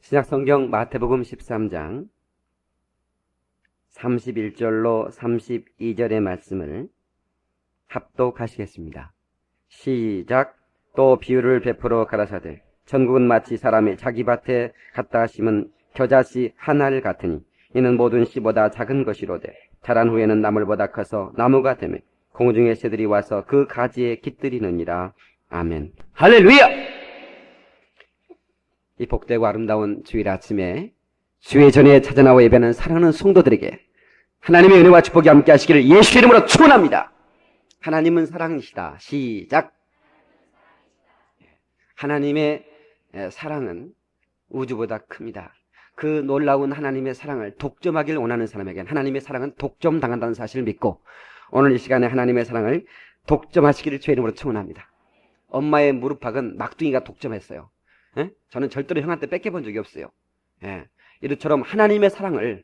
신약성경 마태복음 13장 31절로 32절의 말씀을 합독하시겠습니다. 시작. 또 비유를 베풀어 가라사대 천국은 마치 사람이 자기 밭에 갖다 심은 겨자씨 한 알 같으니 이는 모든 씨보다 작은 것이로되 자란 후에는 나물보다 커서 나무가 되매 공중의 새들이 와서 그 가지에 깃들이느니라. 아멘. 할렐루야! 이 복되고 아름다운 주일 아침에 주의 전에 찾아나와 예배하는 사랑하는 성도들에게 하나님의 은혜와 축복이 함께 하시기를 예수 이름으로 축원합니다. 하나님은 사랑이시다. 시작. 하나님의 사랑은 우주보다 큽니다. 그 놀라운 하나님의 사랑을 독점하길 원하는 사람에게는 하나님의 사랑은 독점당한다는 사실을 믿고 오늘 이 시간에 하나님의 사랑을 독점하시기를 주의 이름으로 축원합니다. 엄마의 무릎팍은 막둥이가 독점했어요. 저는 절대로 형한테 뺏겨본 적이 없어요. 이처럼 하나님의 사랑을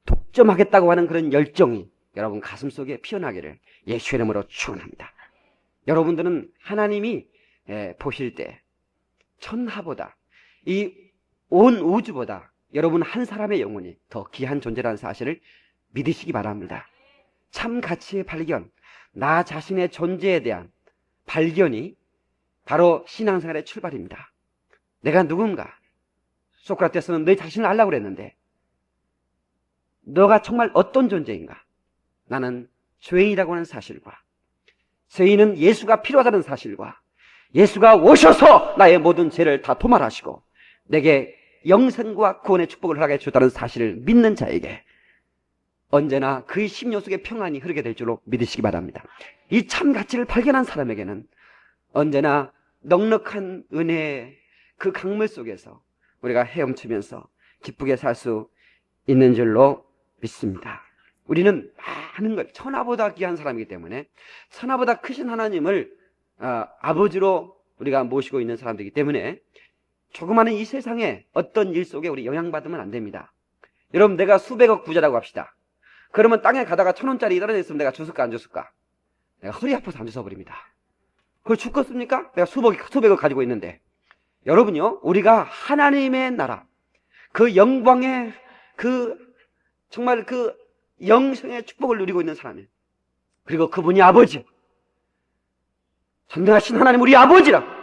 독점하겠다고 하는 그런 열정이 여러분 가슴속에 피어나기를 예수의 이름으로 축원합니다. 여러분들은 하나님이 보실 때 천하보다 이 온 우주보다 여러분 한 사람의 영혼이 더 귀한 존재라는 사실을 믿으시기 바랍니다. 참 가치의 발견, 나 자신의 존재에 대한 발견이 바로 신앙생활의 출발입니다. 내가 누군가? 소크라테스는 너 자신을 알라고 그랬는데 너가 정말 어떤 존재인가? 나는 죄인이라고 하는 사실과 죄인은 예수가 필요하다는 사실과 예수가 오셔서 나의 모든 죄를 다 도말하시고 내게 영생과 구원의 축복을 허락해 주었다는 사실을 믿는 자에게 언제나 그의 심령 속에 평안이 흐르게 될 줄로 믿으시기 바랍니다. 이 참 가치를 발견한 사람에게는 언제나 넉넉한 은혜의 그 강물 속에서 우리가 헤엄치면서 기쁘게 살 수 있는 줄로 믿습니다. 우리는 많은 걸 천하보다 귀한 사람이기 때문에 천하보다 크신 하나님을 아버지로 우리가 모시고 있는 사람들이기 때문에 조그마한 이 세상에 어떤 일 속에 우리 영향받으면 안 됩니다. 여러분, 내가 수백억 부자라고 합시다. 그러면 땅에 가다가 1,000원짜리 떨어져 있으면 내가 줬을까 안 줬을까? 내가 허리 아파서 안 줘서버립니다. 그걸 죽겠습니까? 내가 수백억 가지고 있는데. 여러분요, 우리가 하나님의 나라, 그 영광의 정말 그 영생의 축복을 누리고 있는 사람이에요. 그리고 그분이 아버지, 전능하신 하나님 우리 아버지라.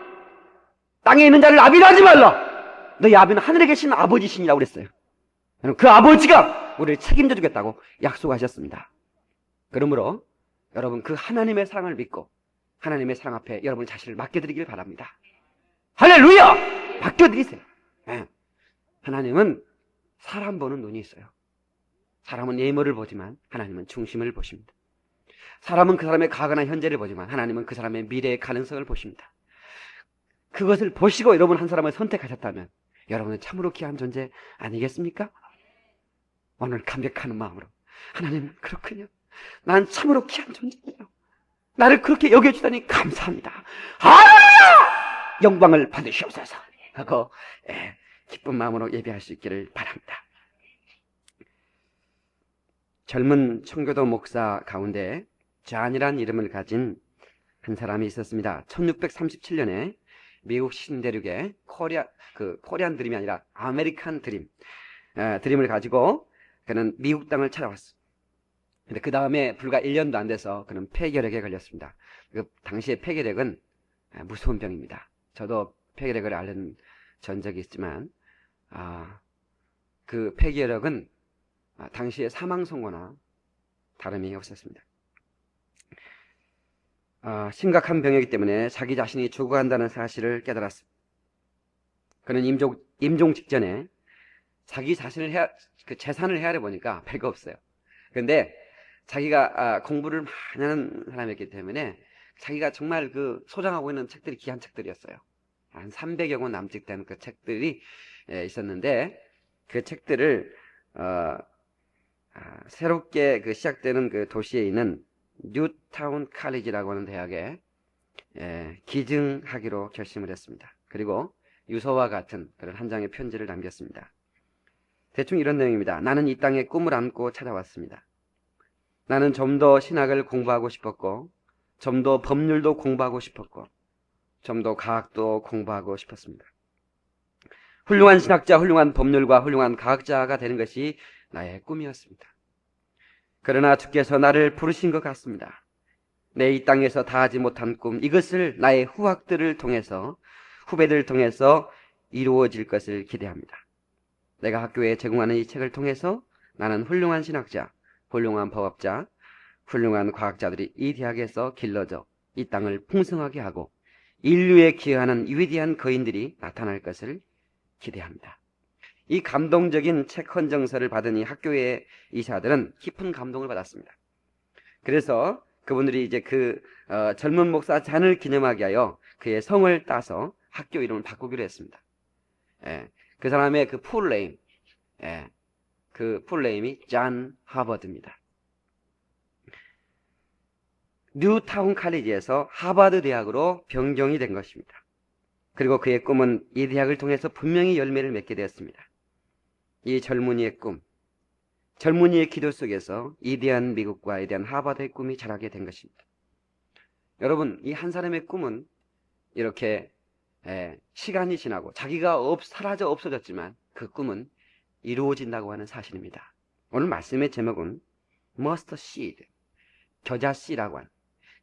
땅에 있는 자를 아비라지 말라. 너희 아비는 하늘에 계신 아버지시니라고 그랬어요. 그 아버지가 우리를 책임져 주겠다고 약속하셨습니다. 그러므로 여러분 그 하나님의 사랑을 믿고 하나님의 사랑 앞에 여러분 자신을 맡겨드리길 바랍니다. 할렐루야! 맡겨드리세요. 하나님은 사람 보는 눈이 있어요. 사람은 예물을 보지만 하나님은 중심을 보십니다. 사람은 그 사람의 과거나 현재를 보지만 하나님은 그 사람의 미래의 가능성을 보십니다. 그것을 보시고 여러분 한 사람을 선택하셨다면 여러분은 참으로 귀한 존재 아니겠습니까? 오늘 감격하는 마음으로 하나님 그렇군요. 난 참으로 귀한 존재예요. 나를 그렇게 여겨주다니 감사합니다. 할렐루야! 영광을 받으시옵소서 하고 기쁜 마음으로 예배할 수 있기를 바랍니다. 젊은 청교도 목사 가운데 존이라는 이름을 가진 한 사람이 있었습니다. 1637년에 미국 신대륙에 코리안 드림이 아니라 아메리칸 드림을 가지고 그는 미국 땅을 찾아왔어. 근데 그 다음에 불과 1년도 안 돼서 그는 폐결핵에 걸렸습니다. 그 당시에 폐결핵은 무서운 병입니다. 저도 폐결핵을 앓은 전적이 있지만 그 폐결핵은 당시에 사망 선고나 다름이 없었습니다. 심각한 병이기 때문에 자기 자신이 죽어간다는 사실을 깨달았습니다. 그는 임종 직전에 자기 자신을 그 재산을 헤아려 보니까 별거 없어요. 그런데 자기가 공부를 많이 하는 사람이었기 때문에 자기가 정말 그 소장하고 있는 책들이 귀한 책들이었어요. 한 300여 권 남짓 되는 그 책들이 있었는데 그 책들을 새롭게 그 시작되는 그 도시에 있는 뉴타운 칼리지라고 하는 대학에 기증하기로 결심을 했습니다. 그리고 유서와 같은 그런 한 장의 편지를 남겼습니다. 대충 이런 내용입니다. 나는 이 땅에 꿈을 안고 찾아왔습니다. 나는 좀 더 신학을 공부하고 싶었고 좀 더 법률도 공부하고 싶었고 좀 더 과학도 공부하고 싶었습니다. 훌륭한 신학자, 훌륭한 법률가, 훌륭한 과학자가 되는 것이 나의 꿈이었습니다. 그러나 주께서 나를 부르신 것 같습니다. 내 이 땅에서 다하지 못한 꿈, 이것을 나의 후학들을 통해서, 후배들을 통해서 이루어질 것을 기대합니다. 내가 학교에 제공하는 이 책을 통해서 나는 훌륭한 신학자, 훌륭한 법학자, 훌륭한 과학자들이 이 대학에서 길러져 이 땅을 풍성하게 하고 인류에 기여하는 위대한 거인들이 나타날 것을 기대합니다. 이 감동적인 책 헌정서를 받은 이 학교의 이사들은 깊은 감동을 받았습니다. 그래서 그분들이 이제 젊은 목사 잔을 기념하게 하여 그의 성을 따서 학교 이름을 바꾸기로 했습니다. 예, 그 사람의 그 풀네임, 그 풀네임이 존 하버드입니다. 뉴타운 칼리지에서 하버드 대학으로 변경이 된 것입니다. 그리고 그의 꿈은 이 대학을 통해서 분명히 열매를 맺게 되었습니다. 이 젊은이의 꿈, 젊은이의 기도 속에서 이대한 미국과 이대한 하버드의 꿈이 자라게 된 것입니다. 여러분, 이 한 사람의 꿈은 이렇게 시간이 지나고 자기가 사라져 없어졌지만 그 꿈은 이루어진다고 하는 사실입니다. 오늘 말씀의 제목은 머스터드 시드, 겨자씨라고 하는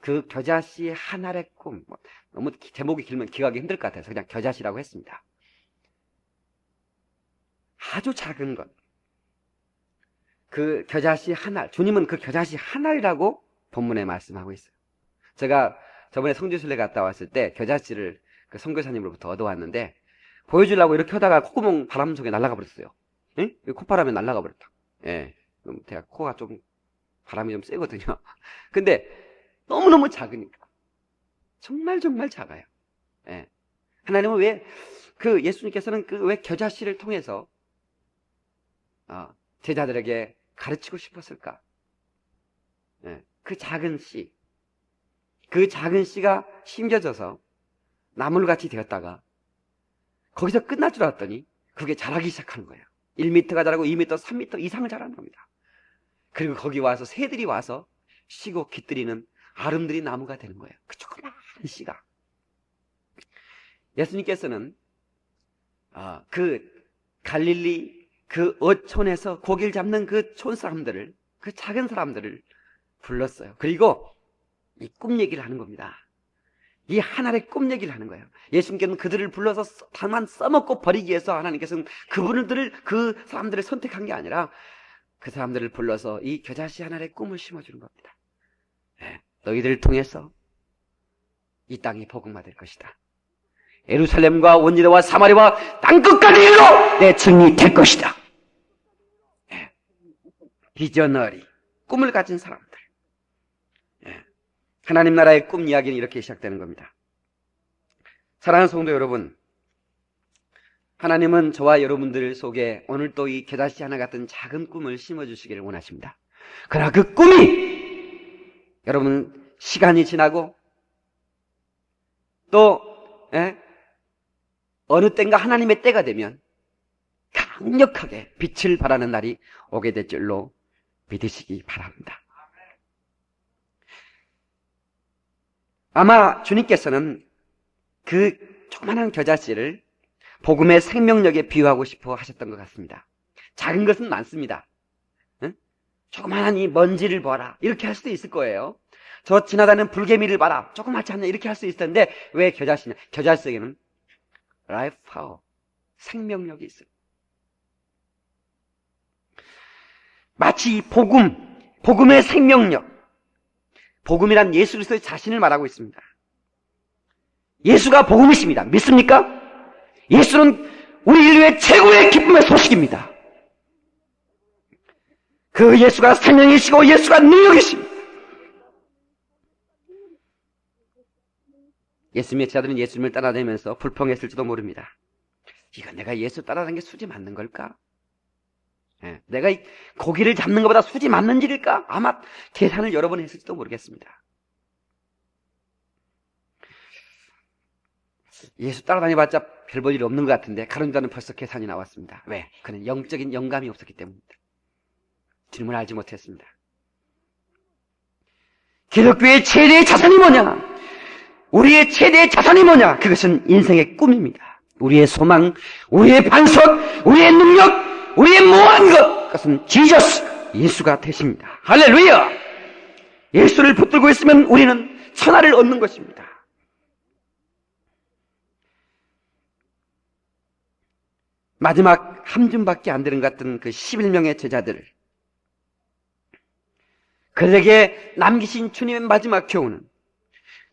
그 겨자씨의 한 알의 꿈. 너무 제목이 길면 기억하기 힘들 것 같아서 그냥 겨자씨라고 했습니다. 아주 작은 것, 그 겨자씨 한 알, 주님은 그 겨자씨 한 알이라고 본문에 말씀하고 있어요. 제가 저번에 성지순례 갔다 왔을 때 겨자씨를 그 선교사님으로부터 얻어왔는데 보여주려고 이렇게 하다가 콧구멍 바람 속에 날아가 버렸어요. 응? 콧바람에 날아가 버렸다. 예, 제가 코가 좀 바람이 좀 세거든요. 근데 너무너무 작으니까 정말 작아요. 예. 하나님은 왜 예수님께서는 왜 겨자씨를 통해서 제자들에게 가르치고 싶었을까? 예. 그 작은 씨가 심겨져서 나물같이 되었다가 거기서 끝날 줄 알았더니 그게 자라기 시작하는 거예요. 1m가 자라고 2m, 3m 이상을 자라는 겁니다. 그리고 거기 와서 새들이 와서 쉬고 깃들이는 아름드리 나무가 되는 거예요. 그 조그마한 씨가. 예수님께서는 그 갈릴리 그 어촌에서 고기를 잡는 그 촌사람들을, 그 작은 사람들을 불렀어요. 그리고 이 꿈 얘기를 하는 겁니다. 이 하나의 꿈 얘기를 하는 거예요. 예수님께서는 그들을 불러서 다만 써먹고 버리기 위해서 하나님께서는 그 사람들을 선택한 게 아니라 그 사람들을 불러서 이 겨자씨 하나의 꿈을 심어주는 겁니다. 네, 너희들을 통해서 이 땅이 복음화될 것이다. 예루살렘과 온유대와 사마리아와 땅끝까지 이르러 내 증이 될 것이다. 네, 비저너리, 꿈을 가진 사람들. 네, 하나님 나라의 꿈 이야기는 이렇게 시작되는 겁니다. 사랑하는 성도 여러분, 하나님은 저와 여러분들 속에 오늘 또 이 겨자씨 하나 같은 작은 꿈을 심어주시기를 원하십니다. 그러나 그 꿈이 여러분 시간이 지나고 또 어느 때인가 하나님의 때가 되면 강력하게 빛을 발하는 날이 오게 될 줄로 믿으시기 바랍니다. 아마 주님께서는 그 조그마한 겨자씨를 복음의 생명력에 비유하고 싶어 하셨던 것 같습니다. 작은 것은 많습니다. 응? 조그마한 이 먼지를 봐라 이렇게 할 수도 있을 거예요. 저 지나다니는 불개미를 봐라 조그맣지 않냐 이렇게 할 수 있을 텐데 왜 겨자씨냐? 겨자씨에게는 라이프 파워, 생명력이 있어요. 마치 복음의 생명력, 복음이란 예수 그리스도의 자신을 말하고 있습니다. 예수가 복음이십니다. 믿습니까? 예수는 우리 인류의 최고의 기쁨의 소식입니다. 그 예수가 생명이시고 예수가 능력이십니다. 예수님의 제자들은 예수님을 따라다니면서 불평했을지도 모릅니다. 이거 내가 예수 따라다니는 게 수지 맞는 걸까? 내가 이 고기를 잡는 것보다 수지 맞는 일일까? 아마 계산을 여러 번 했을지도 모르겠습니다. 예수 따라다녀봤자 별 볼 일이 없는 것 같은데 가론유다는 벌써 계산이 나왔습니다. 왜? 그는 영적인 영감이 없었기 때문입니다. 주님을 알지 못했습니다. 기독교의 최대의 자산이 뭐냐? 우리의 최대의 자산이 뭐냐? 그것은 인생의 꿈입니다. 우리의 소망, 우리의 반석, 우리의 능력, 우리의 모든 것, 그것은 지저스, 예수가 되십니다. 할렐루야! 예수를 붙들고 있으면 우리는 천하를 얻는 것입니다. 마지막 한 줌밖에 안 되는 것 같은 그 11명의 제자들, 그들에게 남기신 주님의 마지막 교훈은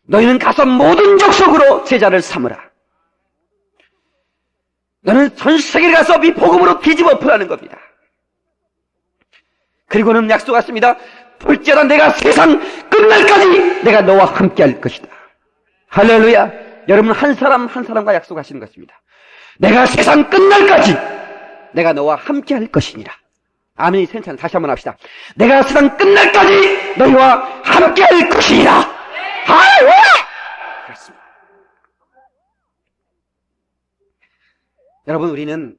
너희는 가서 모든 족속으로 제자를 삼으라. 너는 전 세계를 가서 이 복음으로 뒤집어 엎으라는 겁니다. 그리고는 약속하십니다. 볼지어다 내가 세상 끝날까지 내가 너와 함께 할 것이다. 할렐루야. 여러분 한 사람 한 사람과 약속하시는 것입니다. 내가 세상 끝날까지 내가 너와 함께 할 것이니라. 아멘이 괜찮아요. 다시 한번 합시다. 내가 세상 끝날까지 너희와 함께 할 것이니라. 할렐루야. 그렇습니다. 여러분, 우리는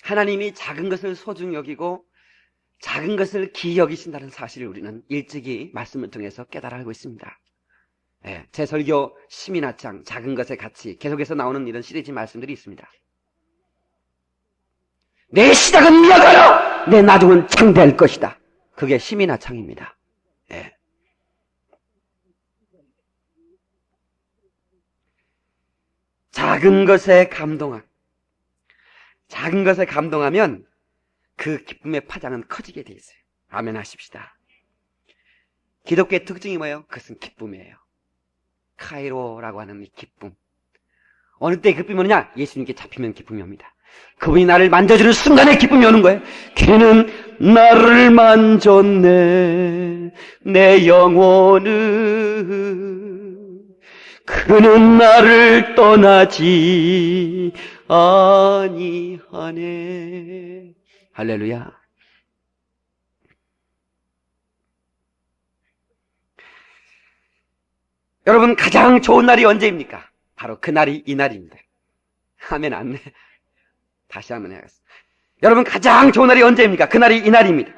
하나님이 작은 것을 소중히 여기고 작은 것을 귀히 여기신다는 사실을 우리는 일찍이 말씀을 통해서 깨달아 알고 있습니다. 제 설교 시민화창 작은 것의 가치 계속해서 나오는 이런 시리즈 말씀들이 있습니다. 내 시작은 미약하여 내 나중은 창대할 것이다. 그게 시민화창입니다. 작은 것에 감동함. 작은 것에 감동하면 그 기쁨의 파장은 커지게 돼 있어요. 아멘 하십시다. 기독교의 특징이 뭐예요? 그것은 기쁨이에요. 카이로라고 하는 이 기쁨. 어느 때 기쁨이 오느냐? 예수님께 잡히면 기쁨이 옵니다. 그분이 나를 만져주는 순간에 기쁨이 오는 거예요. 그는 나를 만졌네, 내 영혼은. 그는 나를 떠나지 아니하네. 할렐루야. 여러분, 가장 좋은 날이 언제입니까? 바로 그 날이 이 날입니다. 아멘, 안네. 다시 한번 해야겠습니다. 여러분, 가장 좋은 날이 언제입니까? 그 날이 이 날입니다.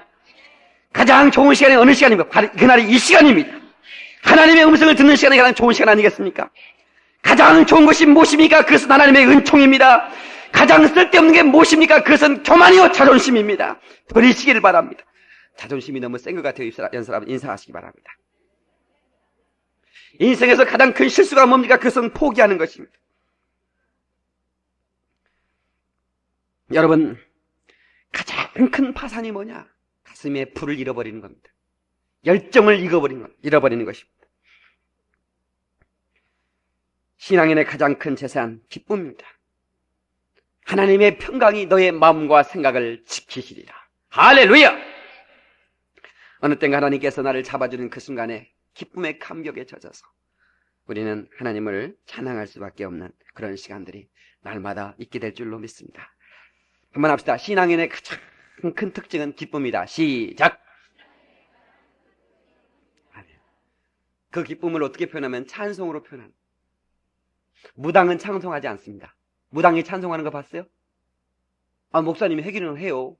가장 좋은 시간이 어느 시간입니까? 바로 그 날이 이 시간입니다. 하나님의 음성을 듣는 시간이 가장 좋은 시간 아니겠습니까? 가장 좋은 것이 무엇입니까? 그것은 하나님의 은총입니다. 가장 쓸데없는 게 무엇입니까? 그것은 교만이요 자존심입니다. 버리시기를 바랍니다. 자존심이 너무 센 것 같아요. 여러분 인사하시기 바랍니다. 인생에서 가장 큰 실수가 뭡니까? 그것은 포기하는 것입니다. 여러분, 가장 큰 파산이 뭐냐? 가슴에 불을 잃어버리는 겁니다. 열정을 잃어버리는 것입니다. 신앙인의 가장 큰 재산, 기쁨입니다. 하나님의 평강이 너의 마음과 생각을 지키시리라. 할렐루야! 어느 땐가 하나님께서 나를 잡아주는 그 순간에 기쁨의 감격에 젖어서 우리는 하나님을 찬양할 수밖에 없는 그런 시간들이 날마다 있게 될 줄로 믿습니다. 한번 합시다. 신앙인의 가장 큰 특징은 기쁨이다. 시작! 그 기쁨을 어떻게 표현하면 찬송으로 표현합니다. 무당은 찬송하지 않습니다. 무당이 찬송하는 거 봤어요? 아, 목사님이 해기는 해요.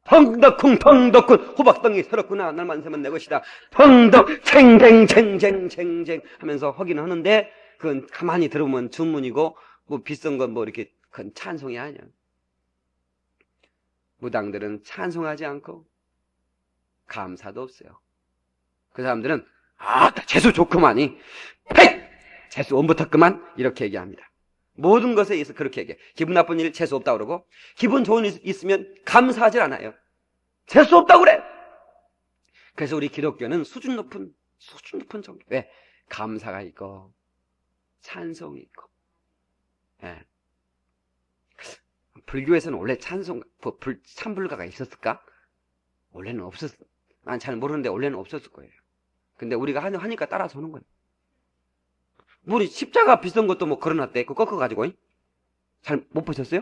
덩덕쿵 덩덕쿵 호박덩이 새롭구나 날만 세면 내 것이다. 덩덕 쟁쟁쟁쟁쟁쟁 하면서 하기는 하는데 그건 가만히 들어보면 주문이고 뭐 비싼 건 뭐 이렇게 그건 찬송이 아니야. 무당들은 찬송하지 않고 감사도 없어요. 그 사람들은 재수 좋구만이 팩! 재수 원부터 그만 이렇게 얘기합니다. 모든 것에 의해서 그렇게 얘기해. 기분 나쁜 일 재수 없다고 그러고 기분 좋은 일 있으면 감사하지 않아요. 재수 없다고 그래. 그래서 우리 기독교는 수준 높은 종교. 왜? 감사가 있고 찬송이 있고. 예. 불교에서는 원래 찬불가가 있었을까? 원래는 없었어. 난 잘 모르는데 원래는 없었을 거예요. 근데 우리가 하니까 따라서 오는 거예요. 우리 십자가 비싼 것도 뭐 걸어놨대. 그거 꺾어가지고. 잘 못 보셨어요?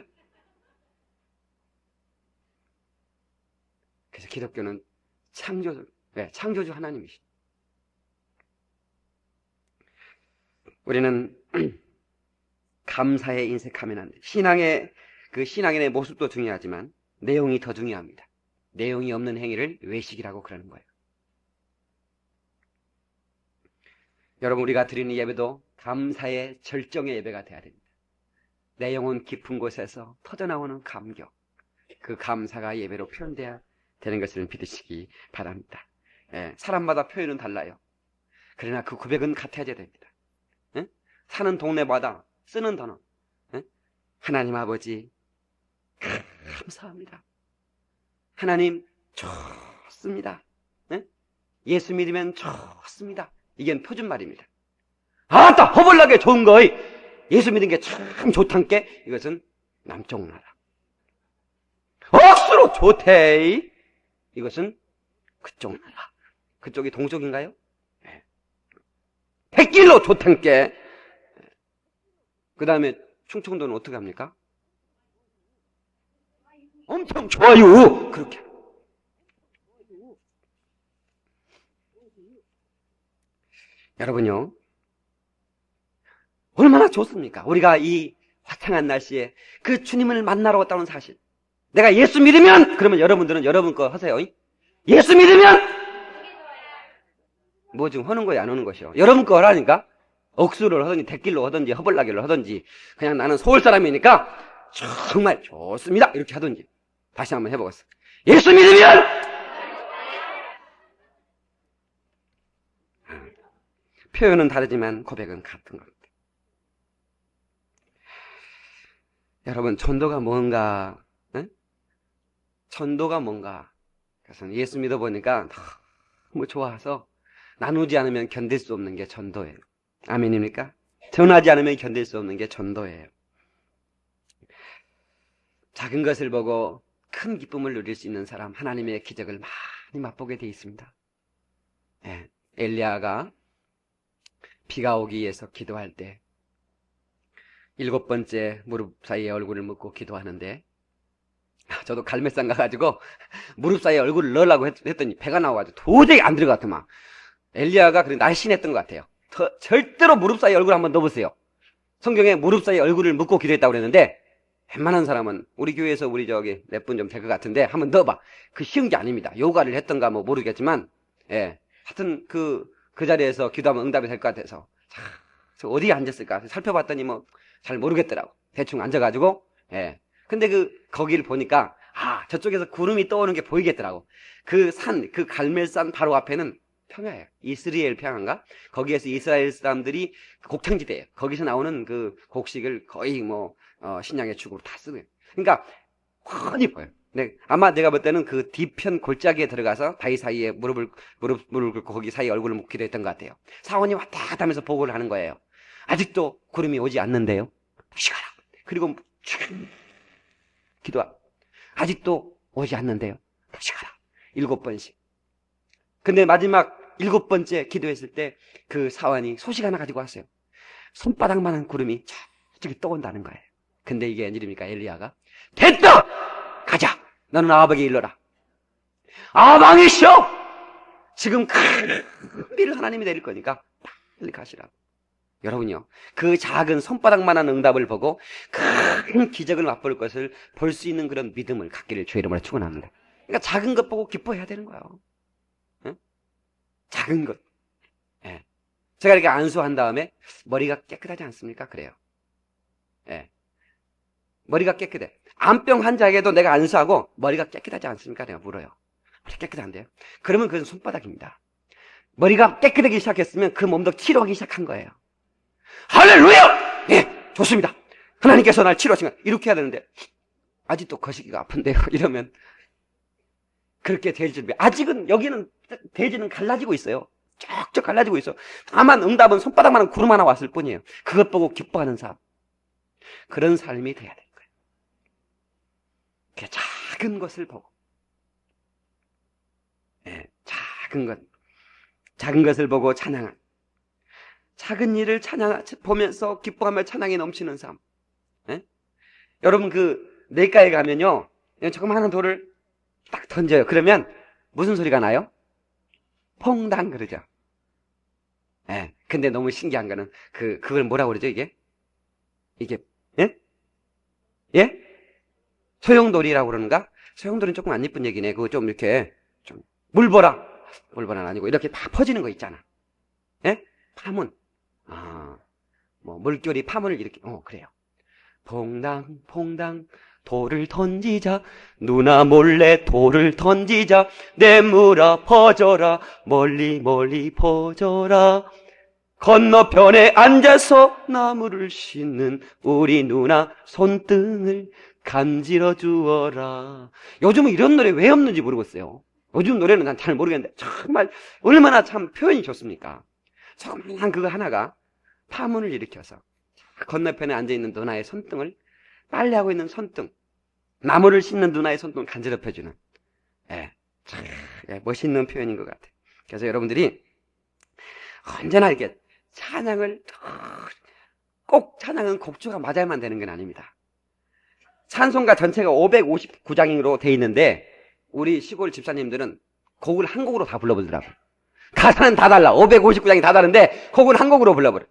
그래서 기독교는 창조주 하나님이시. 우리는 감사에 인색하면 안 돼. 신앙인의 모습도 중요하지만 내용이 더 중요합니다. 내용이 없는 행위를 외식이라고 그러는 거예요. 여러분, 우리가 드리는 예배도 감사의 절정의 예배가 돼야 됩니다. 내 영혼 깊은 곳에서 터져나오는 감격, 그 감사가 예배로 표현돼야 되는 것을 믿으시기 바랍니다. 예, 사람마다 표현은 달라요. 그러나 그 고백은 같아야 됩니다. 예? 사는 동네마다 쓰는 단어, 예? 하나님 아버지 감사합니다. 하나님 좋습니다. 예? 예수 믿으면 좋습니다. 이게 표준말입니다. 아따 허벌나게 좋은 거이 예수 믿은 게 참 좋단께 이것은 남쪽 나라. 억수로 좋대 이것은 그쪽 나라. 그쪽이 동쪽인가요? 네. 백길로 좋단께. 그 다음에 충청도는 어떻게 합니까? 엄청 좋아요. 그렇게. 여러분요, 얼마나 좋습니까? 우리가 이 화창한 날씨에 그 주님을 만나러 왔다는 사실. 내가 예수 믿으면, 그러면 여러분들은 여러분 거 하세요. 예수 믿으면 뭐 지금 하는 거야 안 하는 것이요? 여러분 거 하라니까. 억수를 하든지 대길로 하든지 허벌나기로 하든지 그냥 나는 서울 사람이니까 정말 좋습니다 이렇게 하든지. 다시 한번 해보겠습니다. 예수 믿으면 표현은 다르지만 고백은 같은 겁니다. 여러분, 전도가 뭔가, 에? 전도가 뭔가. 그래서 예수 믿어보니까 너무 좋아서 나누지 않으면 견딜 수 없는 게 전도예요. 아멘입니까? 전하지 않으면 견딜 수 없는 게 전도예요. 작은 것을 보고 큰 기쁨을 누릴 수 있는 사람, 하나님의 기적을 많이 맛보게 돼 있습니다. 예, 엘리야가 비가 오기 위해서 기도할 때 7번째 무릎 사이에 얼굴을 묻고 기도하는데, 저도 갈매산 가가지고 무릎 사이에 얼굴을 넣으려고 했더니 배가 나와가지고 도저히 안 들어갔더만. 엘리야가 그래 날씬했던 것 같아요. 절대로 무릎 사이에 얼굴 한번 넣어보세요. 성경에 무릎 사이에 얼굴을 묻고 기도했다고 그랬는데, 웬만한 사람은 우리 교회에서 우리 저기 몇 분 좀 될 것 같은데 한번 넣어봐. 그 쉬운 게 아닙니다. 요가를 했던가 뭐 모르겠지만, 예, 하여튼 그 자리에서 기도하면 응답이 될 것 같아서 저 어디에 앉았을까 살펴봤더니 뭐 잘 모르겠더라고. 대충 앉아가지고, 예. 근데 거기를 보니까, 저쪽에서 구름이 떠오르는 게 보이겠더라고. 그 산, 그 갈멜산 바로 앞에는 평야예요. 이스라엘 평야인가? 거기에서 이스라엘 사람들이 곡창지대예요. 거기서 나오는 그 곡식을 거의 신약의 축으로 다 쓰는 거예요. 그러니까, 훤히 보여요. 네, 아마 내가 볼 때는 그 뒤편 골짜기에 들어가서 다리 사이에 무릎을 꿇고 거기 사이에 얼굴을 묻기도 했던 것 같아요. 사원이 왔다 갔다 하면서 보고를 하는 거예요. 아직도 구름이 오지 않는데요. 다시 가라. 그리고 기도하. 아직도 오지 않는데요. 다시 가라. 7번씩. 근데 마지막 7번째 기도했을 때 그 사원이 소식 하나 가지고 왔어요. 손바닥만한 구름이 저쪽에 떠온다는 거예요. 근데 이게 웬일입니까? 엘리야가 됐다! 가자! 너는 아합에게 일러라. 아방이시여! 지금 큰 비를 하나님이 내릴 거니까 빨리 가시라고. 여러분요, 그 작은 손바닥만한 응답을 보고 큰 기적을 맛볼 것을 볼 수 있는 그런 믿음을 갖기를 주의 이름으로 축원합니다. 그러니까 작은 것 보고 기뻐해야 되는 거예요. 응? 작은 것. 예. 제가 이렇게 안수한 다음에 머리가 깨끗하지 않습니까? 그래요. 예. 머리가 깨끗해. 암병 환자에게도 내가 안수하고 머리가 깨끗하지 않습니까? 내가 물어요. 머리 깨끗한데요? 그러면 그건 손바닥입니다. 머리가 깨끗하기 시작했으면 그 몸도 치료하기 시작한 거예요. 할렐루야! 예, 좋습니다. 하나님께서 날 치료하신 거예요. 이렇게 해야 되는데 아직도 거시기가 아픈데요. 이러면 그렇게 될 준비. 아직은 여기는 대지는 갈라지고 있어요. 쩍쩍 갈라지고 있어. 다만 응답은 손바닥만한 구름 하나 왔을 뿐이에요. 그것 보고 기뻐하는 삶. 그런 삶이 돼야 되는 거예요. 그 작은 것을 보고, 예, 작은 것을 보고 찬양한, 작은 일을 보면서 기뻐하며 찬양이 넘치는 삶. 예? 여러분 냇가에 가면요, 조그마한 돌을 딱 던져요. 그러면 무슨 소리가 나요? 퐁당 그러죠. 예. 근데 너무 신기한 거는 그걸 뭐라고 그러죠, 이게? 예? 예? 소용돌이라고 그러는가? 소용돌이는 조금 안 예쁜 얘기네. 그거 좀 이렇게 좀 물보라는 아니고 이렇게 막 퍼지는 거 있잖아. 예? 파문. 물결이 파문을 이렇게, 그래요. 퐁당 퐁당 돌을 던지자, 누나 몰래 돌을 던지자, 내물아 퍼져라, 멀리 멀리 퍼져라. 건너편에 앉아서 나무를 씻는 우리 누나 손등을 간지러 주어라. 요즘은 이런 노래 왜 없는지 모르겠어요. 요즘 노래는 난 잘 모르겠는데 정말 얼마나 참 표현이 좋습니까? 조그만 그거 하나가 파문을 일으켜서 건너편에 앉아있는 누나의 손등을, 빨래하고 있는 손등, 나무를 씻는 누나의 손등을 간지럽혀주는, 참, 멋있는 표현인 것 같아요. 그래서 여러분들이 언제나 이렇게 찬양을, 꼭 찬양은 곡조가 맞아야만 되는 건 아닙니다. 찬송가 전체가 559장으로 돼 있는데 우리 시골 집사님들은 곡을 한 곡으로 다 불러보더라고요. 가사는 다 달라. 559장이 다 다른데 곡은 한 곡으로 불러버려.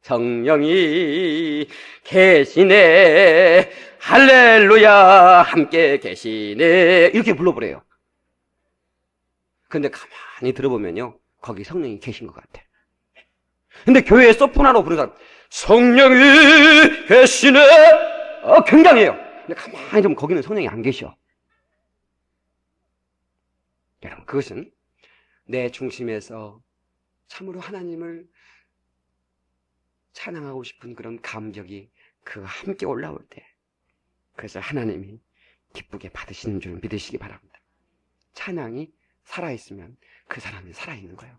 성령이 계시네, 할렐루야 함께 계시네, 이렇게 불러버려요. 근데 가만히 들어보면요, 거기 성령이 계신 것 같아. 근데 교회에 소프라노 부르는 사람, 성령이 계시네, 굉장해요. 근데 가만히 좀 거기는 성령이 안 계셔. 여러분, 그것은 내 중심에서 참으로 하나님을 찬양하고 싶은 그런 감격이 그와 함께 올라올 때, 그래서 하나님이 기쁘게 받으시는 줄 믿으시기 바랍니다. 찬양이 살아있으면 그 사람이 살아있는 거예요.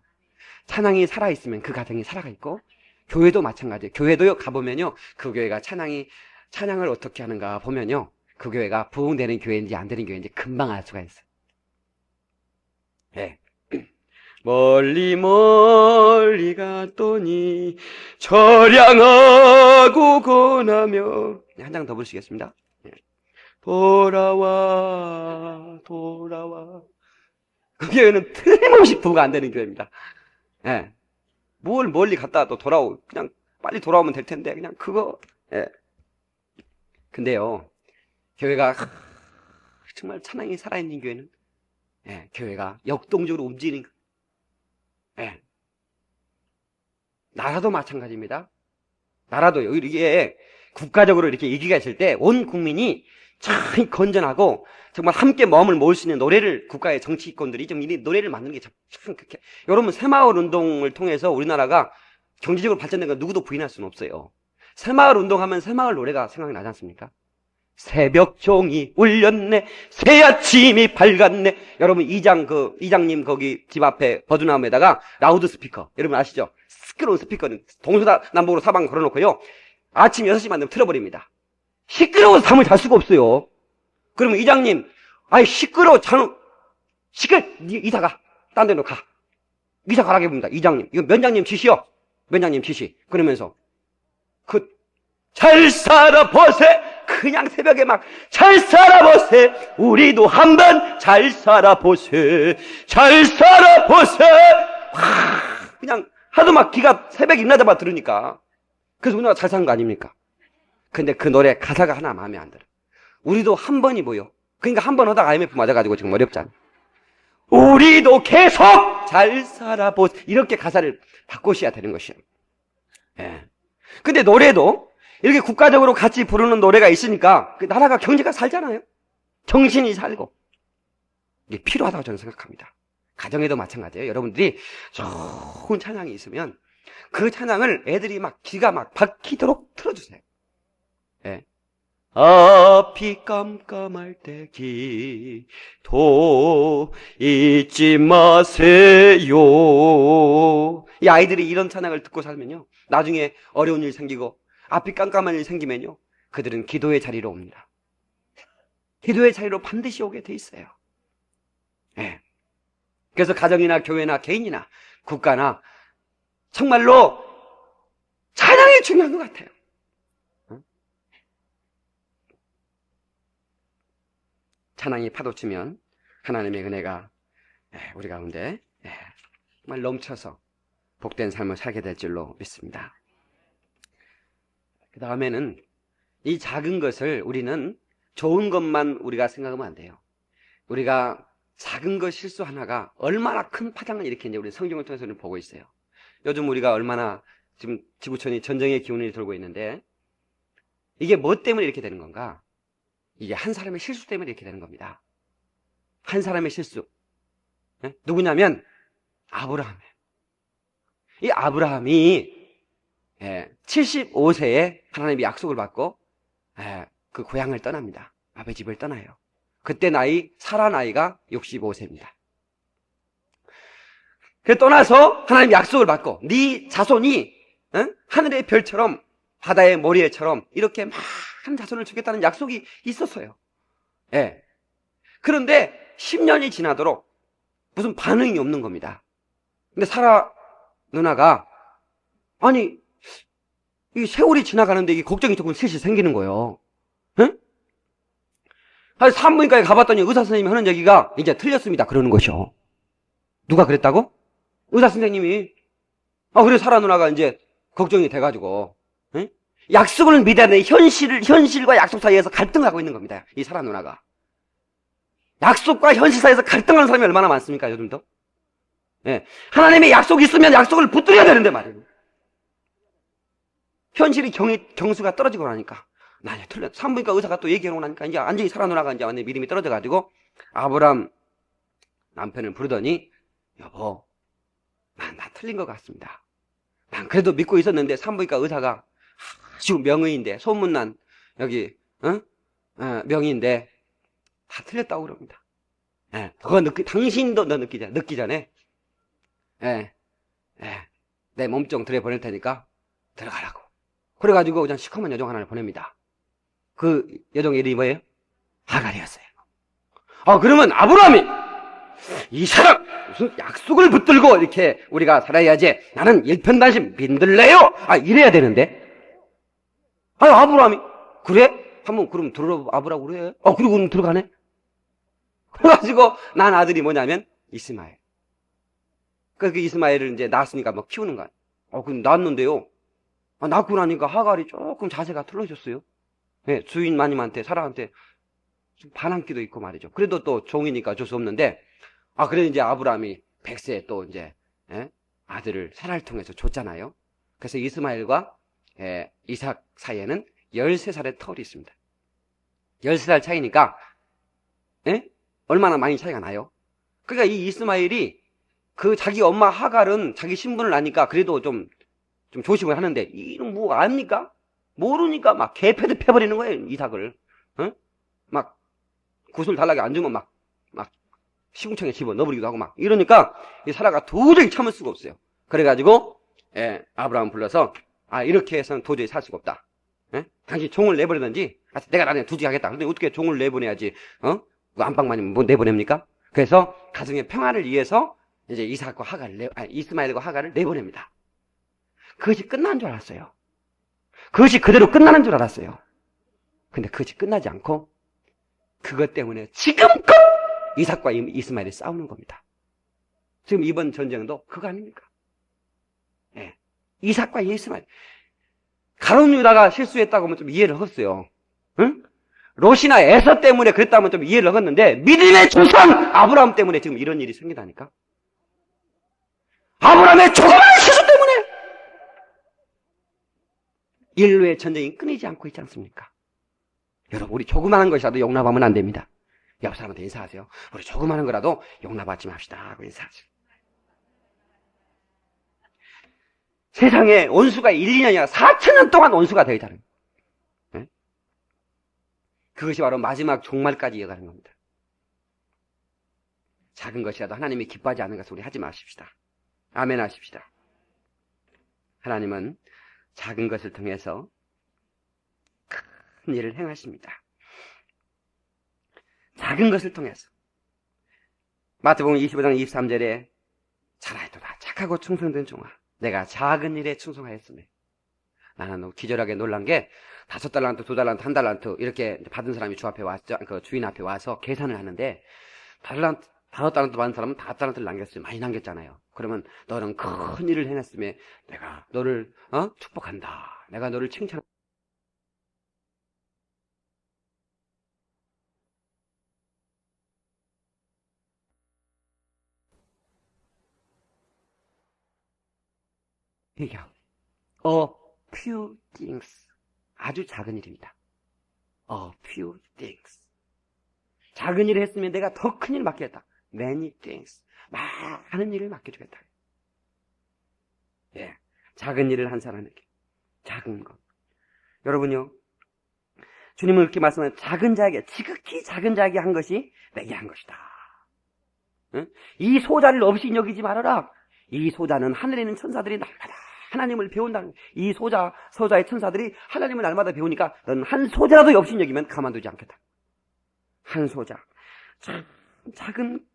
찬양이 살아있으면 그 가정이 살아있고, 교회도 마찬가지예요. 교회도 가보면요, 그 교회가 찬양을 어떻게 하는가 보면요, 그 교회가 부흥되는 교회인지 안 되는 교회인지 금방 알 수가 있어요. 네. 멀리 멀리 갔더니 절양하고 권하며, 한 장 더 부르시겠습니다. 돌아와 돌아와. 그 교회는 틀림없이 부가 안 되는 교회입니다. 뭘 멀리 갔다 또 돌아오고, 그냥 빨리 돌아오면 될 텐데 그냥 그거. 근데요, 교회가 정말 찬양이 살아있는 교회는, 교회가 역동적으로 움직이는, 나라도 마찬가지입니다. 나라도요, 이게 국가적으로 이렇게 위기가 있을 때 온 국민이 참 건전하고 정말 함께 마음을 모을 수 있는 노래를, 국가의 정치권들이 좀 이 노래를 만드는 게 참 그렇게. 여러분, 새마을 운동을 통해서 우리나라가 경제적으로 발전된 건 누구도 부인할 수는 없어요. 새마을 운동하면 새마을 노래가 생각나지 않습니까? 새벽 종이 울렸네, 새 아침이 밝았네. 여러분, 이장님 거기 집 앞에 버드나무에다가 라우드 스피커, 여러분 아시죠? 시끄러운 스피커는 동서남북으로 사방 걸어놓고요, 아침 6시만 되면 틀어버립니다. 시끄러워서 잠을 잘 수가 없어요. 그러면 이장님, 아이 시끄러워, 이사가 딴 데로 가, 이사 가라게 봅니다. 이장님, 이거 면장님 지시요, 면장님 지시. 그러면서 잘 살아보세, 그냥 새벽에 막 잘 살아보세, 우리도 한번 잘 살아보세, 잘 살아보세, 그냥 하도 막 기가 새벽에 일어나자마자 들으니까. 그래서 우리나라 잘 사는 거 아닙니까? 근데 그 노래 가사가 하나 마음에 안 들어. 우리도 한 번이 뭐요? 그러니까 한 번 하다가 IMF 맞아가지고 지금 어렵잖아. 우리도 계속 잘 살아보세, 이렇게 가사를 바꾸셔야 되는 것이에요. 근데 노래도 이렇게 국가적으로 같이 부르는 노래가 있으니까 그 나라가, 경제가 살잖아요. 정신이 살고. 이게 필요하다고 저는 생각합니다. 가정에도 마찬가지예요. 여러분들이 좋은 찬양이 있으면 그 찬양을 애들이 막 귀가 막 박히도록 틀어주세요. 앞이 깜깜할 때 기도 잊지 마세요. 이 아이들이 이런 찬양을 듣고 살면요, 나중에 어려운 일 생기고 앞이 깜깜한 일 생기면요, 그들은 기도의 자리로 옵니다. 기도의 자리로 반드시 오게 돼 있어요. 그래서 가정이나 교회나 개인이나 국가나 정말로 찬양이 중요한 것 같아요. 찬양이 파도치면 하나님의 은혜가 우리 가운데 정말 넘쳐서 복된 삶을 살게 될 줄로 믿습니다. 그 다음에는 이 작은 것을 우리는 좋은 것만 우리가 생각하면 안 돼요. 우리가 작은 것 실수 하나가 얼마나 큰 파장을 일으키는지 우리 성경을 통해서 보고 있어요. 요즘 우리가 얼마나 지금 지구촌이 전쟁의 기운이 돌고 있는데, 이게 뭐 때문에 이렇게 되는 건가? 이게 한 사람의 실수 때문에 이렇게 되는 겁니다. 한 사람의 실수. 예? 누구냐면 아브라함이에요. 이 아브라함이 75세에 하나님이 약속을 받고 그 고향을 떠납니다. 아버지 집을 떠나요. 그때 사라 나이가 65세입니다. 그래서 떠나서 하나님 약속을 받고 네 자손이 하늘의 별처럼 바다의 모래처럼 이렇게 많은 자손을 주겠다는 약속이 있었어요. 예. 그런데 10년이 지나도록 무슨 반응이 없는 겁니다. 근데 사라 누나가 아니 이 세월이 지나가는데 이 걱정이 조금 슬슬 생기는 거예요. 응? 산부인과에 가봤더니 의사 선생님이 하는 얘기가 이제 틀렸습니다. 그러는 것이요. 누가 그랬다고? 의사 선생님이. 그래 사라 누나가 이제 걱정이 돼가지고 약속을 믿어야 되는 현실과 약속 사이에서 갈등하고 있는 겁니다. 이 사라 누나가. 약속과 현실 사이에서 갈등하는 사람이 얼마나 많습니까, 요즘도? 예. 하나님의 약속이 있으면 약속을 붙들어야 되는데 말이에요. 현실이 경수가 떨어지고 나니까. 나냐, 틀렸. 산부인과 의사가 또 얘기해놓고 나니까 이제 완전히 사라 누나가 이제 완전히 믿음이 떨어져가지고 아브람 남편을 부르더니 여보, 나 틀린 것 같습니다. 난 그래도 믿고 있었는데 산부인과 의사가 아주 명의인데 소문난 여기 명의인데 다 틀렸다고 그럽니다. 예, 당신도 늦기 전에 내 몸종 들여보낼 테니까 들어가라고. 그래가지고 그냥 시커먼 여종 하나를 보냅니다. 그 여종의 이름이 뭐예요? 하갈이었어요. 그러면 아브라함이 이 사람 무슨 약속을 붙들고 이렇게 우리가 살아야지. 나는 일편단심 민들래요. 이래야 되는데. 아브라함이 그래? 한번 그럼 들어봐보라고 그래. 그리고 들어가네. 그래가지고 난 아들이 뭐냐면 이스마엘. 그 이스마엘을 이제 낳았으니까 뭐 키우는 거야. 그럼 낳았는데요. 낳고 나니까 하갈이 조금 자세가 틀어졌어요. 네, 주인 마님한테 사라한테 좀 반항기도 있고 말이죠. 그래도 또 종이니까 어쩔 수 없는데 그래 이제 아브라함이 100세에 또 이제 아들을 사라를 통해서 줬잖아요. 그래서 이스마엘과 이삭 사이에는 13살의 터울이 있습니다. 13살 차이니까 얼마나 많이 차이가 나요? 그러니까 이 이스마엘이 그 자기 엄마 하갈은 자기 신분을 아니까 그래도 좀 조심을 하는데 이는 뭐 압니까? 모르니까 막 개패도 패버리는 거예요. 이삭을. 막 구슬 달라게 안 주면 막 시궁창에 집어 넣어버리기도 하고 막 이러니까 이 사라가 도저히 참을 수가 없어요. 그래가지고 아브라함 불러서 이렇게 해서는 도저히 살 수가 없다. 당신 종을 내보내든지 내가 나중에 두직하겠다. 근데 어떻게 종을 내보내야지 그 안방마님 뭐 내보냅니까? 그래서 가정의 평화를 위해서 이제 이삭과 이스마엘과 하갈을 내보냅니다. 그것이 끝난 줄 알았어요. 그것이 그대로 끝나는 줄 알았어요. 근데 그것이 끝나지 않고 그것 때문에 지금껏 이삭과 이스마엘이 싸우는 겁니다. 지금 이번 전쟁도 그거 아닙니까? 이삭과 이스마엘. 가룟 유다가 실수했다고 하면 좀 이해를 하겠어요. 응? 롯이나 에서 때문에 그랬다면 좀 이해를 하겠는데 믿음의 조상 아브라함 때문에 지금 이런 일이 생기다니까. 아브라함의 조그마한 실수 때문에 인류의 전쟁이 끊이지 않고 있지 않습니까? 여러분, 우리 조그마한 것이라도 용납하면 안 됩니다. 옆 사람한테 인사하세요. 우리 조그마한 거라도 용납하지 맙시다 하고 인사하세요. 세상에 원수가 1, 2년이 아니라 4,000년 동안 원수가 되어 있다는 거예요. 그것이 바로 마지막 종말까지 이어가는 겁니다. 작은 것이라도 하나님이 기뻐하지 않는 것을 우리 하지 마십시다. 아멘 하십시다. 하나님은 작은 것을 통해서 큰 일을 행하십니다. 작은 것을 통해서. 마태복음 25장 23절에 잘하였도다 착하고 충성된 종아 내가 작은 일에 충성하였으며. 나는 기절하게 놀란 게 5달란트, 2달란트, 1달란트 이렇게 받은 사람이 그 주인 앞에 와서 계산을 하는데 5달란트 받은 사람은 5달란트를 남겼어요. 많이 남겼잖아요. 그러면 너는 큰 일을 해냈으며 내가 너를 축복한다. 내가 너를 칭찬한다. A few things. 아주 작은 일입니다. A few things. 작은 일을 했으면 내가 더 큰 일을 맡겠다. Many things. 많은 일을 맡겨주겠다. 예, 작은 일을 한 사람에게 작은 것. 여러분요, 주님은 그렇게 말씀하는 작은 자에게, 지극히 작은 자에게 한 것이 내게 한 것이다. 응? 이 소자를 없이 여기지 말아라. 이 소자는 하늘에 있는 천사들이 날마다 하나님을 배운다는, 이 소자의 천사들이 하나님을 날마다 배우니까 너는 한 소자라도 없이 여기면 가만두지 않겠다. 한 소자. 작은,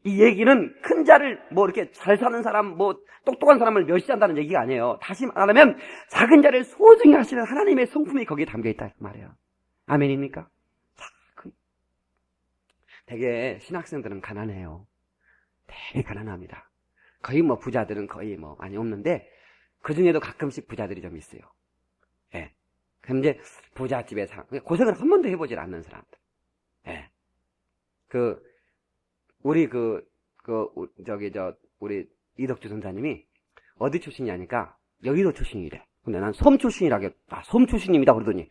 이 얘기는 큰 자를 뭐 이렇게 잘 사는 사람, 뭐 똑똑한 사람을 멸시한다는 얘기가 아니에요. 다시 말하면 작은 자를 소중히 하시는 하나님의 성품이 거기에 담겨있다 말이에요. 아멘입니까? 작은. 되게 신학생들은 가난해요. 되게 가난합니다. 거의 뭐 부자들은 거의 뭐 많이 없는데 그 중에도 가끔씩 부자들이 좀 있어요. 예. 그럼 이제 부잣집에 고생을 한 번도 해보질 않는 사람들. 예. 우리 우리 이덕주 선사님이 어디 출신이냐니까 여의도 출신이래. 근데 난 섬 출신이라고, 섬 출신입니다 그러더니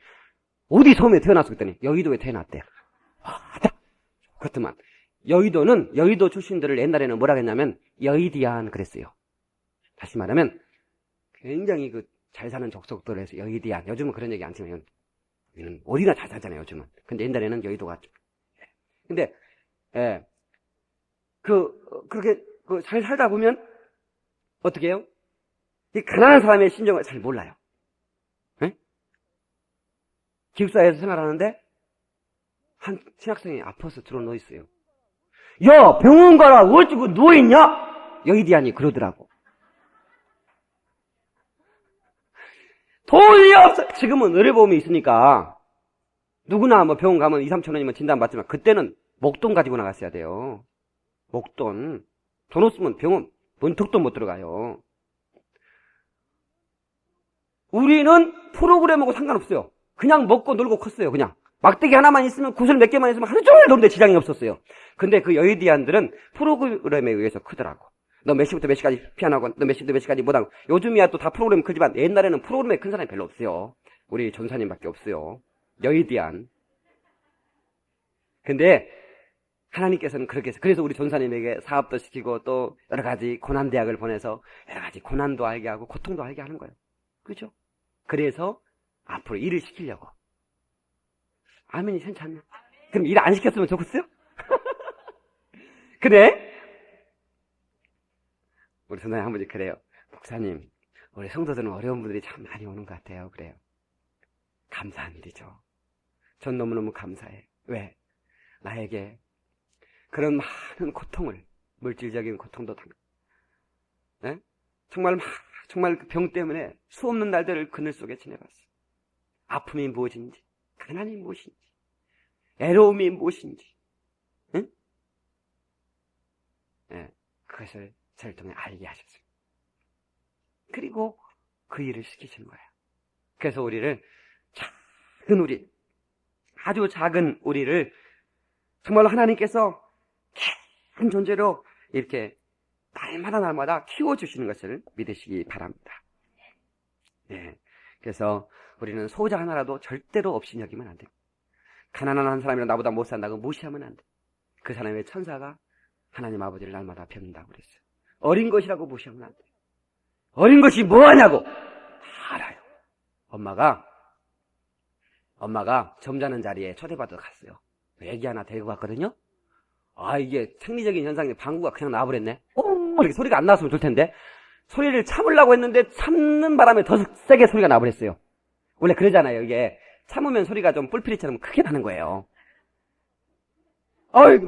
어디 섬에 태어났어 그랬더니 여의도에 태어났대. 그렇더만. 여의도 출신들을 옛날에는 뭐라 했냐면 여의디안 그랬어요. 다시 말하면 굉장히 잘 사는 족속들을 해서 여의디안. 요즘은 그런 얘기 안 치면 여기는 어디나 잘 살잖아요 요즘은. 근데 옛날에는 여의도가. 근데 예. 그렇게 잘 살다 보면 어떻게 해요? 이 가난한 사람의 심정을 잘 몰라요. 예? 기숙사에서 생활하는데 한 신학생이 아파서 들어 누워 있어요. 야, 병원 가라. 어쩌고 누워 있냐? 여의디안이 그러더라고. 돈이 없어. 지금은 의료보험이 있으니까 누구나 뭐 병원 가면 2, 3천 원이면 진단 받지만 그때는 목돈 가지고 나갔어야 돼요. 목돈. 돈 없으면 병원 문턱도 못 들어가요. 우리는 프로그램하고 상관없어요. 그냥 먹고 놀고 컸어요. 그냥 막대기 하나만 있으면 구슬 몇 개만 있으면 하루 종일 노는데 지장이 없었어요. 근데 그 여의디안들은 프로그램에 의해서 크더라고. 너 몇 시부터 몇 시까지 피아노하고 너 몇 시부터 몇 시까지 뭐하고. 요즘이야 또 다 프로그램 크지만 옛날에는 프로그램에 큰 사람이 별로 없어요. 우리 전사님밖에 없어요. 여의디안. 근데 하나님께서는 그렇게 해서, 그래서 우리 전사님에게 사업도 시키고 또 여러 가지 고난대학을 보내서 여러 가지 고난도 알게 하고 고통도 알게 하는 거예요. 그죠? 그래서 앞으로 일을 시키려고. 아멘이 괜찮냐? 그럼 일 안 시켰으면 좋겠어요? 근데 우리 전사님 한 분이 그래요. 목사님, 우리 성도들은 어려운 분들이 참 많이 오는 것 같아요. 그래요. 감사한 일이죠. 전 너무너무 감사해. 왜? 나에게 그런 많은 고통을, 물질적인 고통도 네? 정말 그 병 때문에 수없는 날들을 그늘 속에 지내봤어. 아픔이 무엇인지, 가난이 무엇인지, 애로움이 무엇인지, 응? 네, 그것을 저를 통해 알게 하셨어요. 그리고 그 일을 시키시는 거예요. 그래서 우리를 아주 작은 우리를 정말로 하나님께서 큰 존재로 이렇게 날마다 키워주시는 것을 믿으시기 바랍니다. 예. 그래서 우리는 소자 하나라도 절대로 없이 여기면 안 돼요. 가난한 한 사람이랑 나보다 못 산다고 무시하면 안 돼. 그 사람의 천사가 하나님 아버지를 날마다 뵙는다고 그랬어요. 어린 것이라고 무시하면 안 돼. 어린 것이 뭐하냐고 다 알아요. 엄마가 점자는 자리에 초대받아 갔어요. 애기 하나 데리고 갔거든요. 이게 생리적인 현상이 방구가 그냥 나와버렸네. 이렇게 소리가 안 나왔으면 좋을 텐데 소리를 참으려고 했는데 참는 바람에 더 세게 소리가 나버렸어요. 원래 그러잖아요. 이게 참으면 소리가 좀 뿔피리처럼 크게 나는 거예요.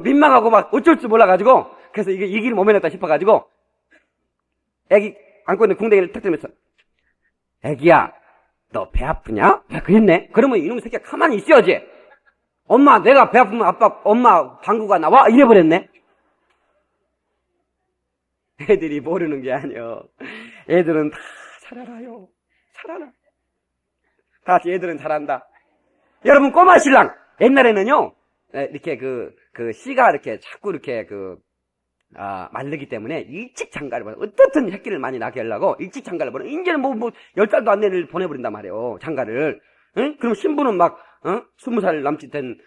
민망하고 막 어쩔 줄 몰라가지고 그래서 이게 이 길을 못 면했다 싶어가지고 애기 안고 있는 궁뎅이를 탁 들면서 애기야 너 배 아프냐? 그랬네. 그러면 이놈의 새끼가 가만히 있어야지. 엄마 내가 배 아프면 엄마 방구가 나와? 이래버렸네. 애들이 모르는 게 아니요. 애들은 다 잘 알아요. 잘 알아. 다 애들은 잘한다. 여러분 꼬마 신랑 옛날에는요 이렇게 씨가 이렇게 자꾸 이렇게 마르기 때문에 일찍 장가를 보내. 어떻든 새끼를 많이 낳게 하려고 일찍 장가를 보내. 이제는 10달도 안 내를 보내버린단 말이에요. 장가를. 응? 그럼 신부는 막 20살 남짓 된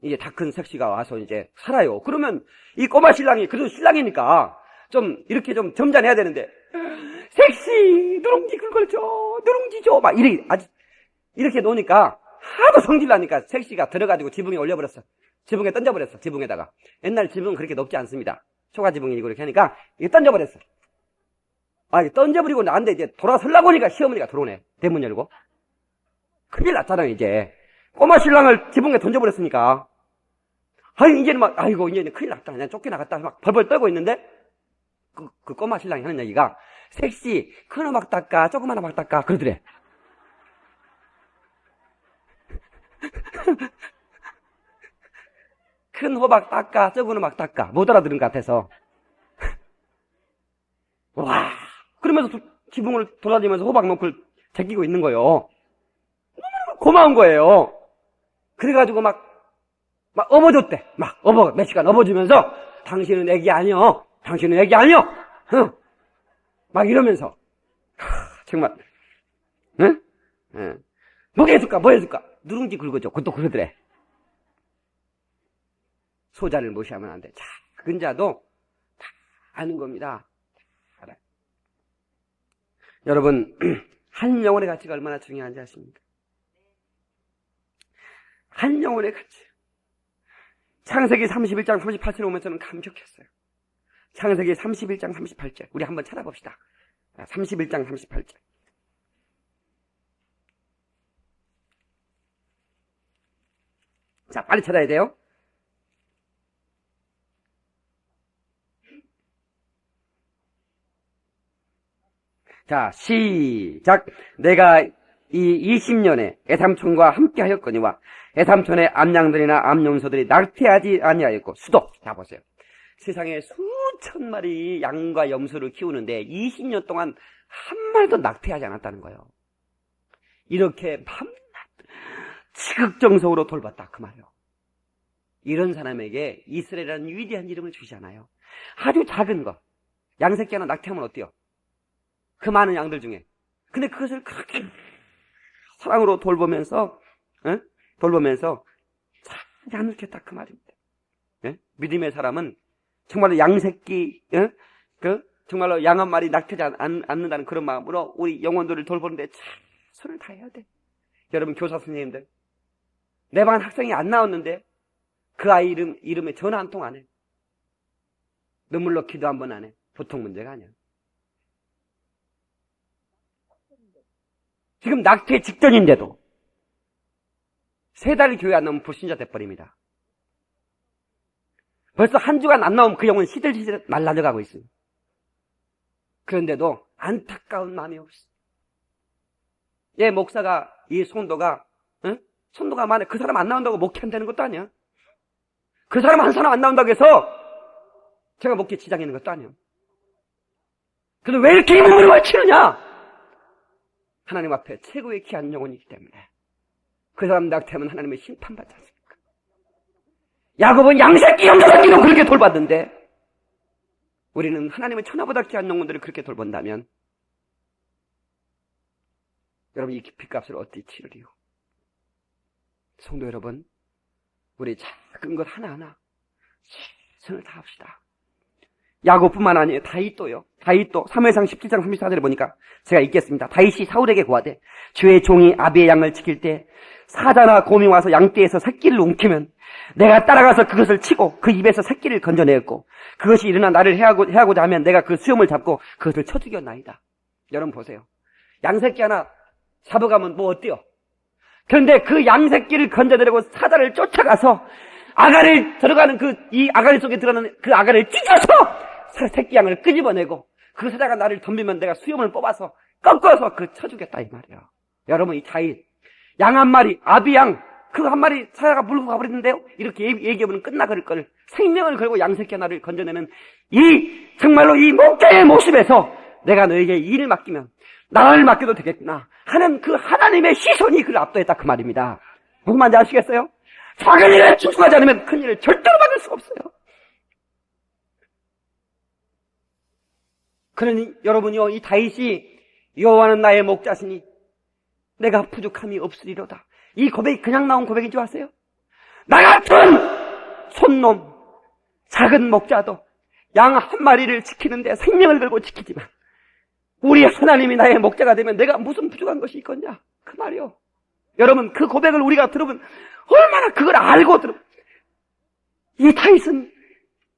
이제 다 큰 색시가 와서 이제 살아요. 그러면 이 꼬마 신랑이 그래도 신랑이니까 좀 이렇게 좀 점잖해야 되는데 색시 누룽지 그걸 줘 누룽지 줘 막 이렇게 놓으니까 하도 성질나니까 색시가 들어가지고 지붕에 올려버렸어. 지붕에 던져버렸어. 지붕에다가. 옛날 지붕은 그렇게 높지 않습니다. 초가 지붕이고 이렇게 하니까 이게 던져버렸어. 던져버리고 나는데 이제 돌아설라 보니까 시어머니가 들어오네. 대문 열고. 큰일 났잖아요, 이제. 꼬마 신랑을 지붕에 던져버렸으니까. 이제는 이제는 큰일 났다. 그냥 쫓겨나갔다. 막 벌벌 떨고 있는데, 그 꼬마 신랑이 하는 얘기가, 색시, 큰 호박 닦아, 조그만 호박 닦아. 그러더래. 큰 호박 닦아, 적은 호박 닦아. 못 알아들은 것 같아서. 와. 그러면서 지붕을 돌아다니면서 호박 놈을 제끼고 있는 거예요. 너무 고마운 거예요. 그래가지고 막 업어줬대. 몇 시간 업어주면서, 당신은 애기 아니여. 당신은 애기 아니여. 막 이러면서. 정말. 응? 뭐 해줄까? 누룽지 긁어줘. 그것도 그러더래. 소자를 무시하면 안 돼. 작은 자도 다 아는 겁니다. 알아요. 여러분, 한 영혼의 가치가 얼마나 중요한지 아십니까? 한 영혼의 가치. 창세기 31장 38절에 오면 저는 감격했어요. 창세기 31장 38절. 우리 한번 찾아봅시다. 31장 38절. 자, 빨리 찾아야 돼요. 자, 시작. 내가 이 20년에 애삼촌과 함께 하였거니와 애삼촌의 암양들이나 암염소들이 낙태하지 아니하였고 수도. 자, 보세요. 세상에 수천 마리 양과 염소를 키우는데 20년 동안 한 마리도 낙태하지 않았다는 거예요. 이렇게 밤낮 지극정성으로 돌봤다 그 말이에요. 이런 사람에게 이스라엘이라는 위대한 이름을 주시잖아요. 아주 작은 거. 양새끼 하나 낙태하면 어때요? 그 많은 양들 중에. 근데 그것을 그렇게 사랑으로 돌보면서 잘 양육했다 그 말입니다. 믿음의 사람은 정말로 양새끼, 정말로 양 한 마리 낙태하지 않는다는 그런 마음으로 우리 영혼들을 돌보는데 손을 다해야 돼. 여러분 교사 선생님들, 내 반 학생이 안 나왔는데 그 아이 이름에 전화 한 통 안 해. 눈물로 기도 한 번 안 해. 보통 문제가 아니야. 지금 낙태 직전인데도 3달 교회 안 나오면 불신자 돼버립니다. 벌써 한 주간 안 나오면 그 영혼 시들시들 말라져가고 있어요. 그런데도 안타까운 마음이 없어. 얘 목사가, 이 성도가 만약 그 사람 안 나온다고 목회 안 되는 것도 아니야. 그 사람 한 사람 안 나온다고 해서 제가 목회 지장이 있는 것도 아니야. 근데 왜 이렇게 이 몸을 치느냐? 하나님 앞에 최고의 귀한 영혼이기 때문에. 그 사람 낙태하면 하나님의 심판받지 않습니까? 야곱은 양새끼, 염소새끼로 그렇게 돌봤는데 우리는 하나님의 천하보다 귀한 영혼들을 그렇게 돌본다면 여러분 이 빚값을 어떻게 치르리요? 성도 여러분, 우리 작은 것 하나하나 최선을 다합시다. 야곱뿐만 아니에요. 다윗도요. 다윗도 3회상 17장 34절에 보니까 제가 읽겠습니다. 다윗이 사울에게 고하되 주의 종이 아비의 양을 지킬 때 사자나 곰이 와서 양떼에서 새끼를 움키면 내가 따라가서 그것을 치고 그 입에서 새끼를 건져내었고 그것이 일어나 나를 해하고자 하면 내가 그 수염을 잡고 그것을 쳐 죽였나이다. 여러분 보세요. 양새끼 하나 잡아가면 뭐 어때요? 그런데 그 양새끼를 건져내려고 사자를 쫓아가서 아가를 들어가는 이 아가리 속에 들어가는 그 아가를 찢어서 새끼 양을 끄집어내고 그 사자가 나를 덤비면 내가 수염을 뽑아서 꺾어서 쳐주겠다 이 말이야. 여러분 이 다윗 양 한 마리 아비양 그 한 마리 사자가 물고 가버렸는데요. 이렇게 얘기해보면 끝나갈 걸 생명을 걸고 양새끼 하나를 건져내는 정말로 이 목자의 모습에서 내가 너에게 일을 맡기면 나를 맡겨도 되겠구나 하는 그 하나님의 시선이 그를 압도했다 그 말입니다. 무슨 말인지 아시겠어요? 작은 일에 집중하지 않으면 큰 일을 절대로 막을 수 없어요. 그러니 여러분이요, 이 다윗이 여호와는 나의 목자시니 내가 부족함이 없으리로다. 이 고백이 그냥 나온 고백인 줄 아세요? 나 같은 손놈, 작은 목자도 양 한 마리를 지키는데 생명을 걸고 지키지만 우리 하나님이 나의 목자가 되면 내가 무슨 부족한 것이 있겠냐? 그 말이요. 여러분, 그 고백을 우리가 들으면 얼마나 그걸 알고 들으면 이 다윗은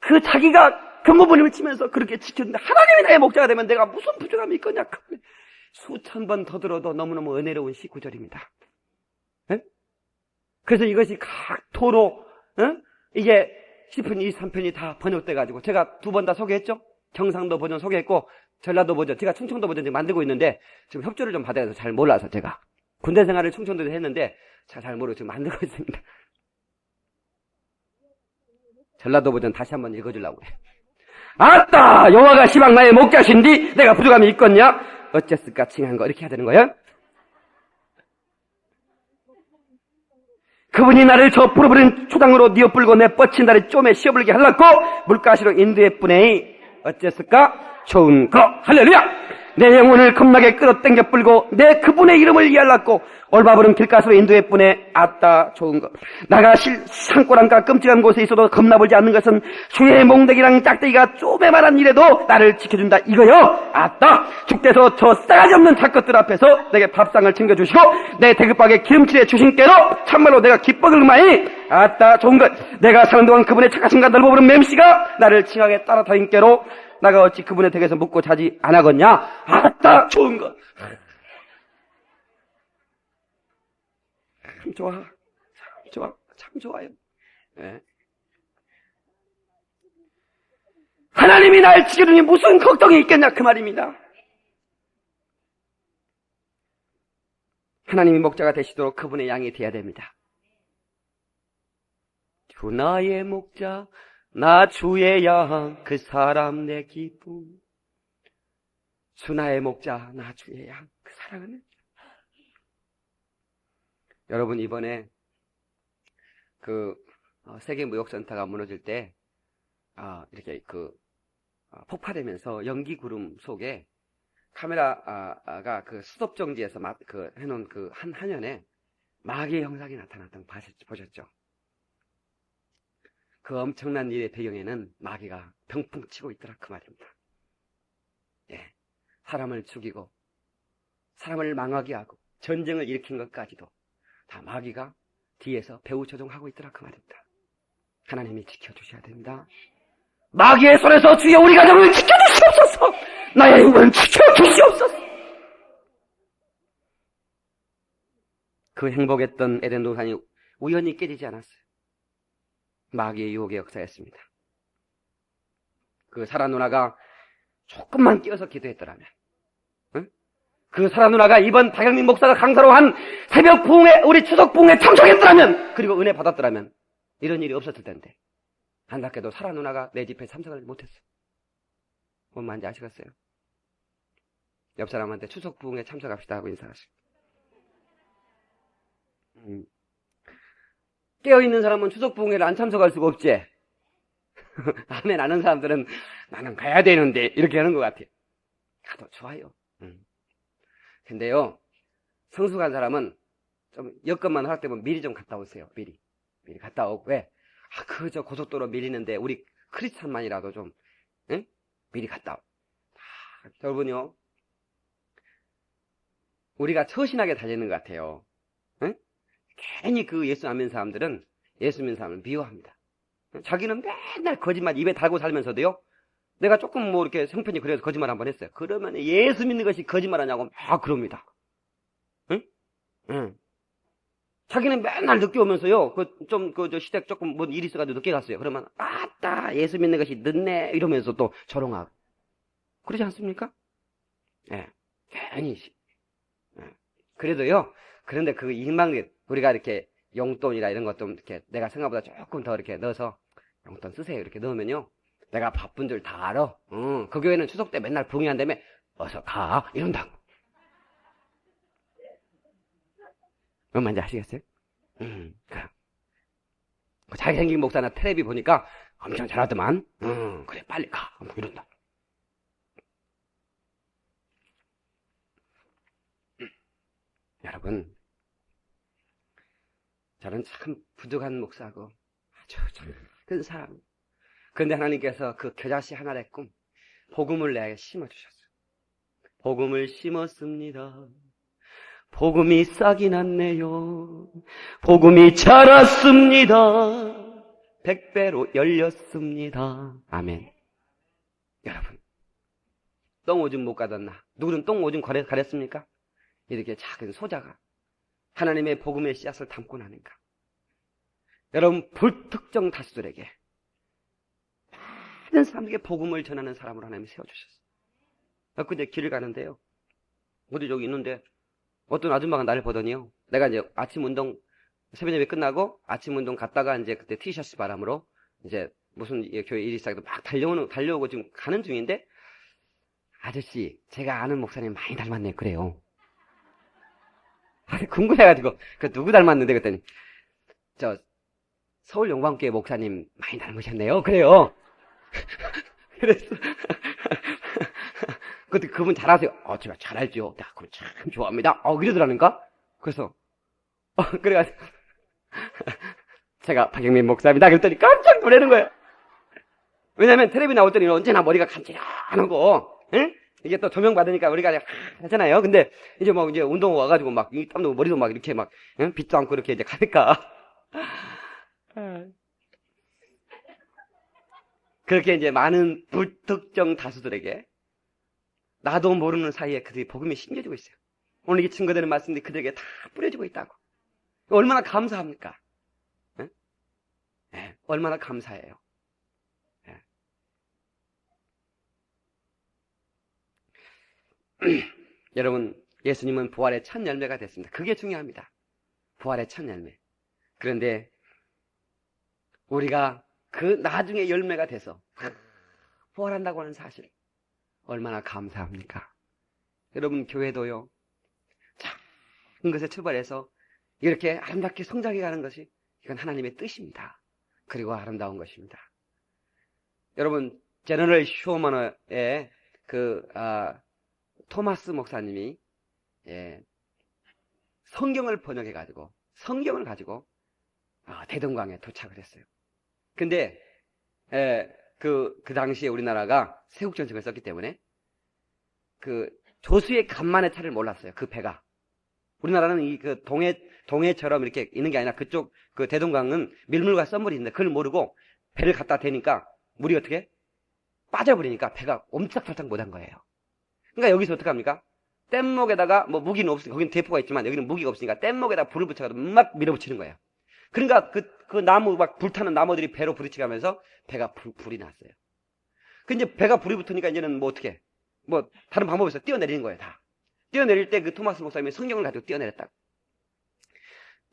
그 자기가 경고부님을 치면서 그렇게 지켰는데 하나님이 나의 목자가 되면 내가 무슨 부족함이 있겠냐? 수천 번 더 들어도 너무너무 은혜로운 19절입니다. 네? 그래서 이것이 각도로 이게 시편 23편이 다 번역돼가지고 제가 2번 다 소개했죠? 경상도 버전 소개했고 전라도 버전, 제가 충청도 버전 지금 만들고 있는데 지금 협조를 좀 받아야 해서 잘 몰라서 제가 군대 생활을 충청도에서 했는데 잘 모르고 지금 만들고 있습니다. 전라도 버전 다시 한번 읽어주려고 해. 아따! 여호와가 시방 나의 목자신디 내가 부족함이 있겠냐? 어째을까 칭한 거 이렇게 해야 되는 거예요? 그분이 나를 저 불어버린 초당으로 뉘어불고 내 뻗친 다리 쪼매 씌어불게 하려고 물가시로 인도해 뿌내이 어째을까 좋은 거 할렐루야! 내 영혼을 겁나게 끌어당겨 불고 내 그분의 이름을 이해하려고 올바른 길가시로 인도해 뿌내 아따 좋은 거. 나가 산골안가 끔찍한 곳에 있어도 겁나보지 않는 것은 주의 몽둥이랑 짝대기가 쪼매만한 일에도 나를 지켜준다 이거요. 아따 죽대서 저 싸가지 없는 작것들 앞에서 내게 밥상을 챙겨주시고 내 대급박에 기름칠해 주신께로 참말로 내가 기뻐글마이 아따 좋은 것. 내가 사는 동안 그분의 착하심과 넓어보는 맴씨가 나를 칭하게 따라다닌께로 나가 어찌 그분의 댁에서 묵고 자지 않았겠냐? 아따 좋은 것. 참 좋아. 참 좋아. 참 좋아요. 네. 하나님이 날 지켜주니 무슨 걱정이 있겠냐 그 말입니다. 하나님이 목자가 되시도록 그분의 양이 되어야 됩니다. 주 나의 목자 나 주의 양 그 사람 내 기쁨. 주 나의 목자 나 주의 양 그 사랑은. 여러분 이번에 그 세계 무역센터가 무너질 때 이렇게 폭파되면서 연기 구름 속에 카메라가 그 스톱 정지에서 해놓은 그 한 화면에 마귀의 형상이 나타났던 거 보셨죠? 그 엄청난 일의 배경에는 마귀가 병풍 치고 있더라 그 말입니다. 예, 사람을 죽이고 사람을 망하게 하고 전쟁을 일으킨 것까지도 다 마귀가 뒤에서 배후 조종하고 있더라 그 말입니다. 하나님이 지켜주셔야 됩니다. 마귀의 손에서 주여 우리 가정을 지켜주시옵소서. 나의 영혼을 지켜주시옵소서. 그 행복했던 에덴 동산이 우연히 깨지지 않았어요. 마귀의 유혹의 역사였습니다. 그 사라 누나가 조금만 끼어서 기도했더라면, 그 사라 누나가 이번 박영민 목사가 강사로 한 새벽 부흥회, 우리 추석 부흥회 참석했더라면, 그리고 은혜 받았더라면 이런 일이 없었을 텐데 안타깝게도 사라 누나가 내 집회에 참석을 못했어. 뭔 말인지 아시겠어요? 옆 사람한테 추석 부흥회 참석합시다 하고 인사하시고. 깨어있는 사람은 추석 부흥회를 안 참석할 수가 없지. 아멘 아는 사람들은 나는 가야 되는데 이렇게 하는 것 같아요. 가도 좋아요. 근데요, 성숙한 사람은 좀 여건만 허락되면 미리 좀 갔다 오세요. 미리 갔다 오고. 왜? 저 고속도로 밀리는데 우리 크리스찬만이라도 좀 미리 갔다 오고. 여러분요, 우리가 처신하게 달리는 것 같아요. 괜히 그 예수 안 믿는 사람들은 예수 믿는 사람을 미워합니다. 자기는 맨날 거짓말 입에 달고 살면서도요, 내가 조금 이렇게 형편이 그래서 거짓말 한번 했어요. 그러면 예수 믿는 것이 거짓말 하냐고 막 그럽니다. 응? 자기는 맨날 늦게 오면서요, 저 시댁 조금 뭔 일이 있어가지고 늦게 갔어요. 그러면, 아따, 예수 믿는 것이 늦네. 이러면서 또 조롱하고. 그러지 않습니까? 예. 괜히. 그래도요, 그런데 그 우리가 이렇게 용돈이나 이런 것 좀 이렇게 내가 생각보다 조금 더 이렇게 넣어서 용돈 쓰세요. 이렇게 넣으면요, 내가 바쁜 줄 다 알아. 그 교회는 추석 때 맨날 붕이한다며 어서 가 이런다고. 뭔 말인지 아시겠어요? 잘생긴 목사나 텔레비 보니까 엄청 잘하더만. 그래 빨리 가. 이런다. 여러분, 저는 참 부족한 목사고 아주 작은 사람. 그런데 하나님께서 그 겨자씨 하나의 꿈, 복음을 내게 심어주셨어요. 복음을 심었습니다. 복음이 싹이 났네요. 복음이 자랐습니다. 100배로 열렸습니다. 아멘. 여러분, 똥오줌 못 가졌나? 누구는 똥오줌 가렸습니까? 이렇게 작은 소자가 하나님의 복음의 씨앗을 담고 나니까. 여러분, 불특정 다수들에게, 많은 사람에게 복음을 전하는 사람으로 하나님이 세워주셨어요. 그때 길을 가는데요. 어디 저기 있는데 어떤 아줌마가 나를 보더니요. 내가 이제 아침 운동, 새벽 예배 끝나고 아침 운동 갔다가 이제 그때 티셔츠 바람으로 이제 무슨 교회 일이 있어서 막 달려오고 지금 가는 중인데, 아저씨, 제가 아는 목사님 많이 닮았네. 그래요. 궁금해가지고, 누구 닮았는데? 그랬더니, 서울 영광교회 목사님 많이 닮으셨네요. 그래요. 그래서, 그때 그분 잘하세요. 제가 잘 알죠. 그럼 참 좋아합니다. 이러더라니까? 그래서, 그래가지고, 제가 박영민 목사입니다. 그랬더니 깜짝 놀라는 거예요. 왜냐면 텔레비 나올 때는 언제나 머리가 간지런하고, 응? 이게 또 조명 받으니까 우리가 하잖아요. 근데 이제 이제 운동 와가지고 막 땀도 머리도 막 이렇게 막, 응? 빛도 않고 이렇게 이제 가니까. 그렇게 이제 많은 불특정 다수들에게 나도 모르는 사이에 그들이 복음이 심겨지고 있어요. 오늘 이 친구들은 말씀인데 그들에게 다 뿌려지고 있다고. 얼마나 감사합니까? 응? 네, 얼마나 감사해요. 여러분, 예수님은 부활의 첫 열매가 됐습니다. 그게 중요합니다. 부활의 첫 열매. 그런데 우리가 그 나중에 열매가 돼서 부활한다고 하는 사실 얼마나 감사합니까? 여러분, 교회도요, 작은 것에 출발해서 이렇게 아름답게 성장해 가는 것이 이건 하나님의 뜻입니다. 그리고 아름다운 것입니다. 여러분, 제너럴 쇼머너의 토마스 목사님이 성경을 번역해가지고 성경을 가지고 대동강에 도착을 했어요. 근데 그 당시에 우리나라가 세국정책을 썼기 때문에 그 조수의 간만의 차를 몰랐어요. 그 배가. 우리나라는 이 그 동해처럼 이렇게 있는 게 아니라 그쪽 그 대동강은 밀물과 썸물이 있는데 그걸 모르고 배를 갖다 대니까 물이 어떻게 빠져버리니까 배가 옴짝달싹 못한 거예요. 그러니까 여기서 어떡합니까? 뗏목에다가 뭐 무기는 없으니까, 거기는 대포가 있지만 여기는 무기가 없으니까 뗏목에다가 불을 붙여가지고 막 밀어붙이는 거예요. 그러니까 그 나무 막 불타는 나무들이 배로 부딪히면서 배가 불이 났어요. 근데 배가 불이 붙으니까 이제는 뭐 어떻게 뭐 다른 방법이 없어요. 뛰어내리는 거예요. 다 뛰어내릴 때 그 토마스 목사님이 성경을 가지고 뛰어내렸다고.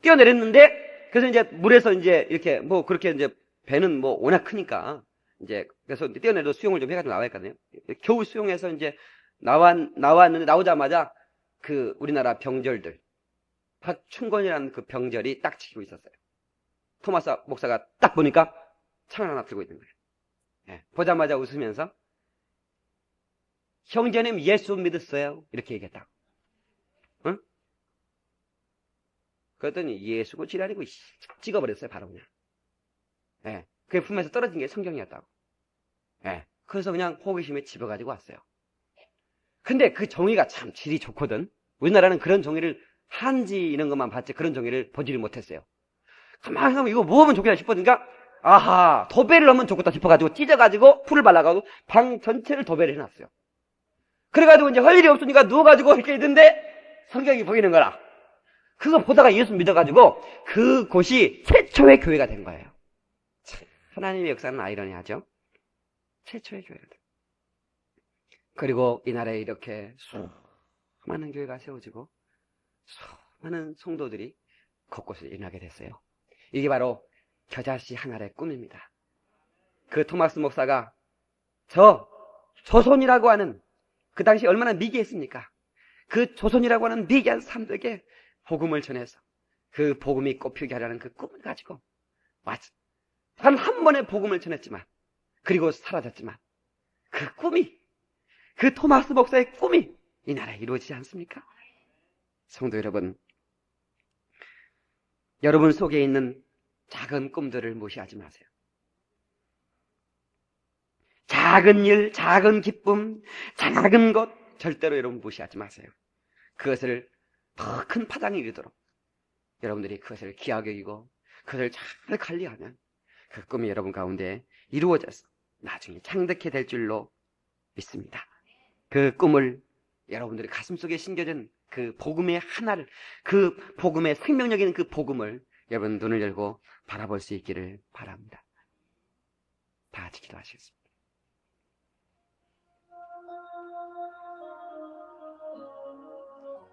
뛰어내렸는데 그래서 이제 물에서 이제 이렇게 뭐 그렇게 이제 배는 뭐 워낙 크니까 이제 그래서 뛰어내려도 수영을 좀 해가지고 나와야 했거든요. 겨우 수영해서 이제 나왔는데 나오자마자 그 우리나라 병절들 박충권이라는 그 병절이 딱 지키고 있었어요. 토마스 목사가 딱 보니까 창을 하나 들고 있는 거예요. 네, 보자마자 웃으면서 형제님 예수 믿었어요 이렇게 얘기했다고. 응? 그랬더니 예수고 지랄이고 찍어버렸어요. 바로 그냥. 네, 그게 품에서 떨어진 게 성경이었다고. 네, 그래서 그냥 호기심에 집어가지고 왔어요. 근데 그 종이가 참 질이 좋거든. 우리나라는 그런 종이를 한지 이런 것만 봤지 그런 종이를 보지를 못했어요. 가만히 하면 이거 뭐 하면 좋겠다 싶었으니까 아하 도배를 하면 좋겠다 싶어가지고 찢어가지고 풀을 발라가지고 방 전체를 도배를 해놨어요. 그래가지고 이제 할 일이 없으니까 누워가지고 이렇게 있는데 성경이 보이는 거라. 그거 보다가 예수 믿어가지고 그곳이 최초의 교회가 된 거예요. 참, 하나님의 역사는 아이러니하죠. 최초의 교회가 된. 그리고 이 나라에 이렇게 수많은 교회가 세워지고 수많은 성도들이 곳곳에 일어나게 됐어요. 이게 바로 겨자씨 하나의 꿈입니다. 그 토마스 목사가 저 조선이라고 하는 그 당시 얼마나 미개했습니까? 그 조선이라고 하는 미개한 사람들에게 복음을 전해서 그 복음이 꽃피게 하려는 그 꿈을 가지고 단 한 번의 복음을 전했지만 그리고 사라졌지만 그 꿈이 그 토마스 목사의 꿈이 이 나라에 이루어지지 않습니까? 성도 여러분, 여러분 속에 있는 작은 꿈들을 무시하지 마세요. 작은 일, 작은 기쁨, 작은 것 절대로 여러분 무시하지 마세요. 그것을 더 큰 파장이 이르도록 여러분들이 그것을 귀하게 여기고 그것을 잘 관리하면 그 꿈이 여러분 가운데 이루어져서 나중에 창득해 될 줄로 믿습니다. 그 꿈을 여러분들의 가슴속에 심겨진 그 복음의 하나를, 그 복음의 생명력인 그 복음을 여러분 눈을 열고 바라볼 수 있기를 바랍니다. 다 같이 기도하시겠습니다.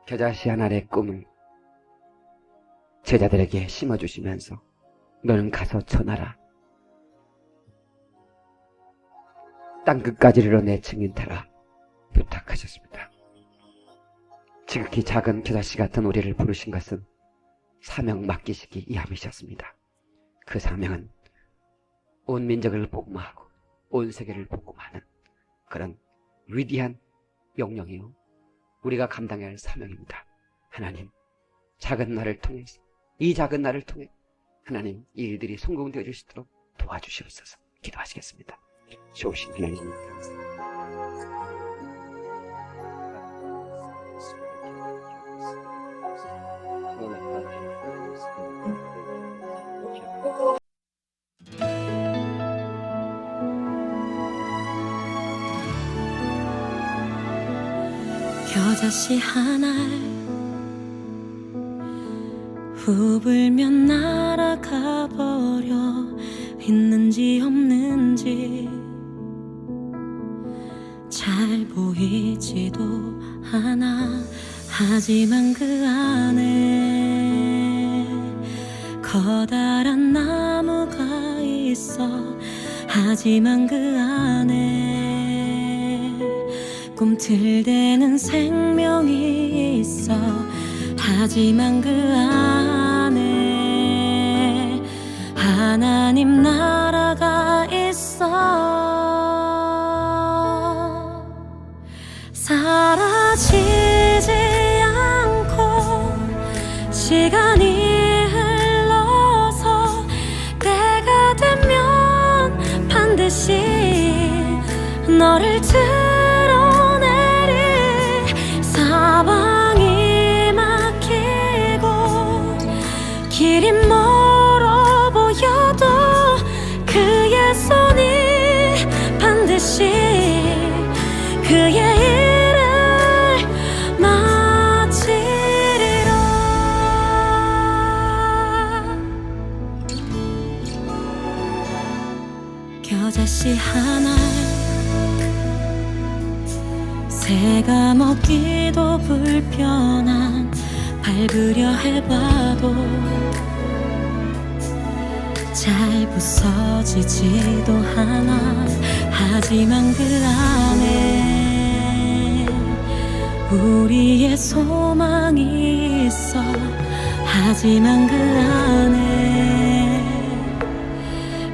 겨자씨 하나의 꿈을 제자들에게 심어주시면서 너는 가서 전하라. 땅끝까지 이르러 내 증인되라 부탁하셨습니다. 지극히 작은 겨자씨 같은 우리를 부르신 것은 사명 맡기시기 이함이셨습니다. 그 사명은 온 민족을 복음하고 온 세계를 복음하는 그런 위대한 영역이요, 우리가 감당해야 할 사명입니다. 하나님, 작은 나를 통해서, 이 작은 나를 통해 하나님 이 일들이 성공되어 줄 수 있도록 도와주시옵소서. 기도하시겠습니다. 좋으신 하나님 감사합니다. 겨자씨 하나 후불면 날아가 버려 있는지 없는지 잘 보이지도 않아. 하지만 그 안에 커다란 나무가 있어. 하지만 그 안에 꿈틀대는 생명이 있어. 하지만 그 안에 하나님 나라가 있어. 사라지지 않고 시간이 흘러서 때가 되면 반드시 너를 드러내리. 사방이 막히고 길이 멀어 보여도 그의 손이 반드시 그의 일을 마치리라. 겨자씨 하나 새가 먹기도 불편한 밟으려 해봐도 잘 부서지지도 않아. 하지만 그 안에 우리의 소망이 있어. 하지만 그 안에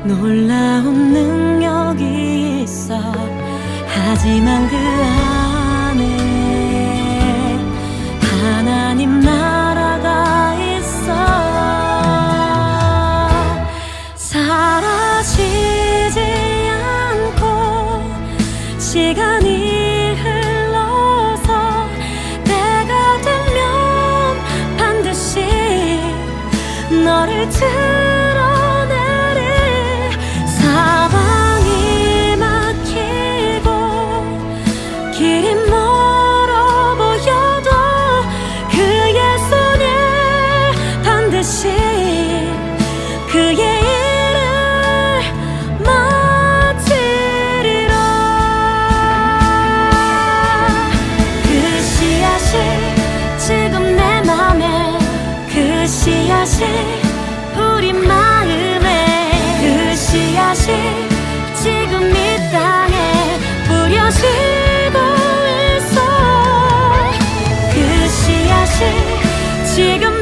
놀라운 능력이 있어. 하지만 그 안에 하나님 나라가 있어. 사라지지 않고 시간이 흘러서 때가 되면 반드시 너를 드러내리. 사방이 막히고 길이 멀어 보여도 그의 손에 반드시 그의 일을 마치리라. 그 씨앗이 지금 내 맘에, 그 씨앗이 우리 마음에, 그 씨앗이 지금 이 땅에 뿌려지고 있어. 그 씨앗이 지금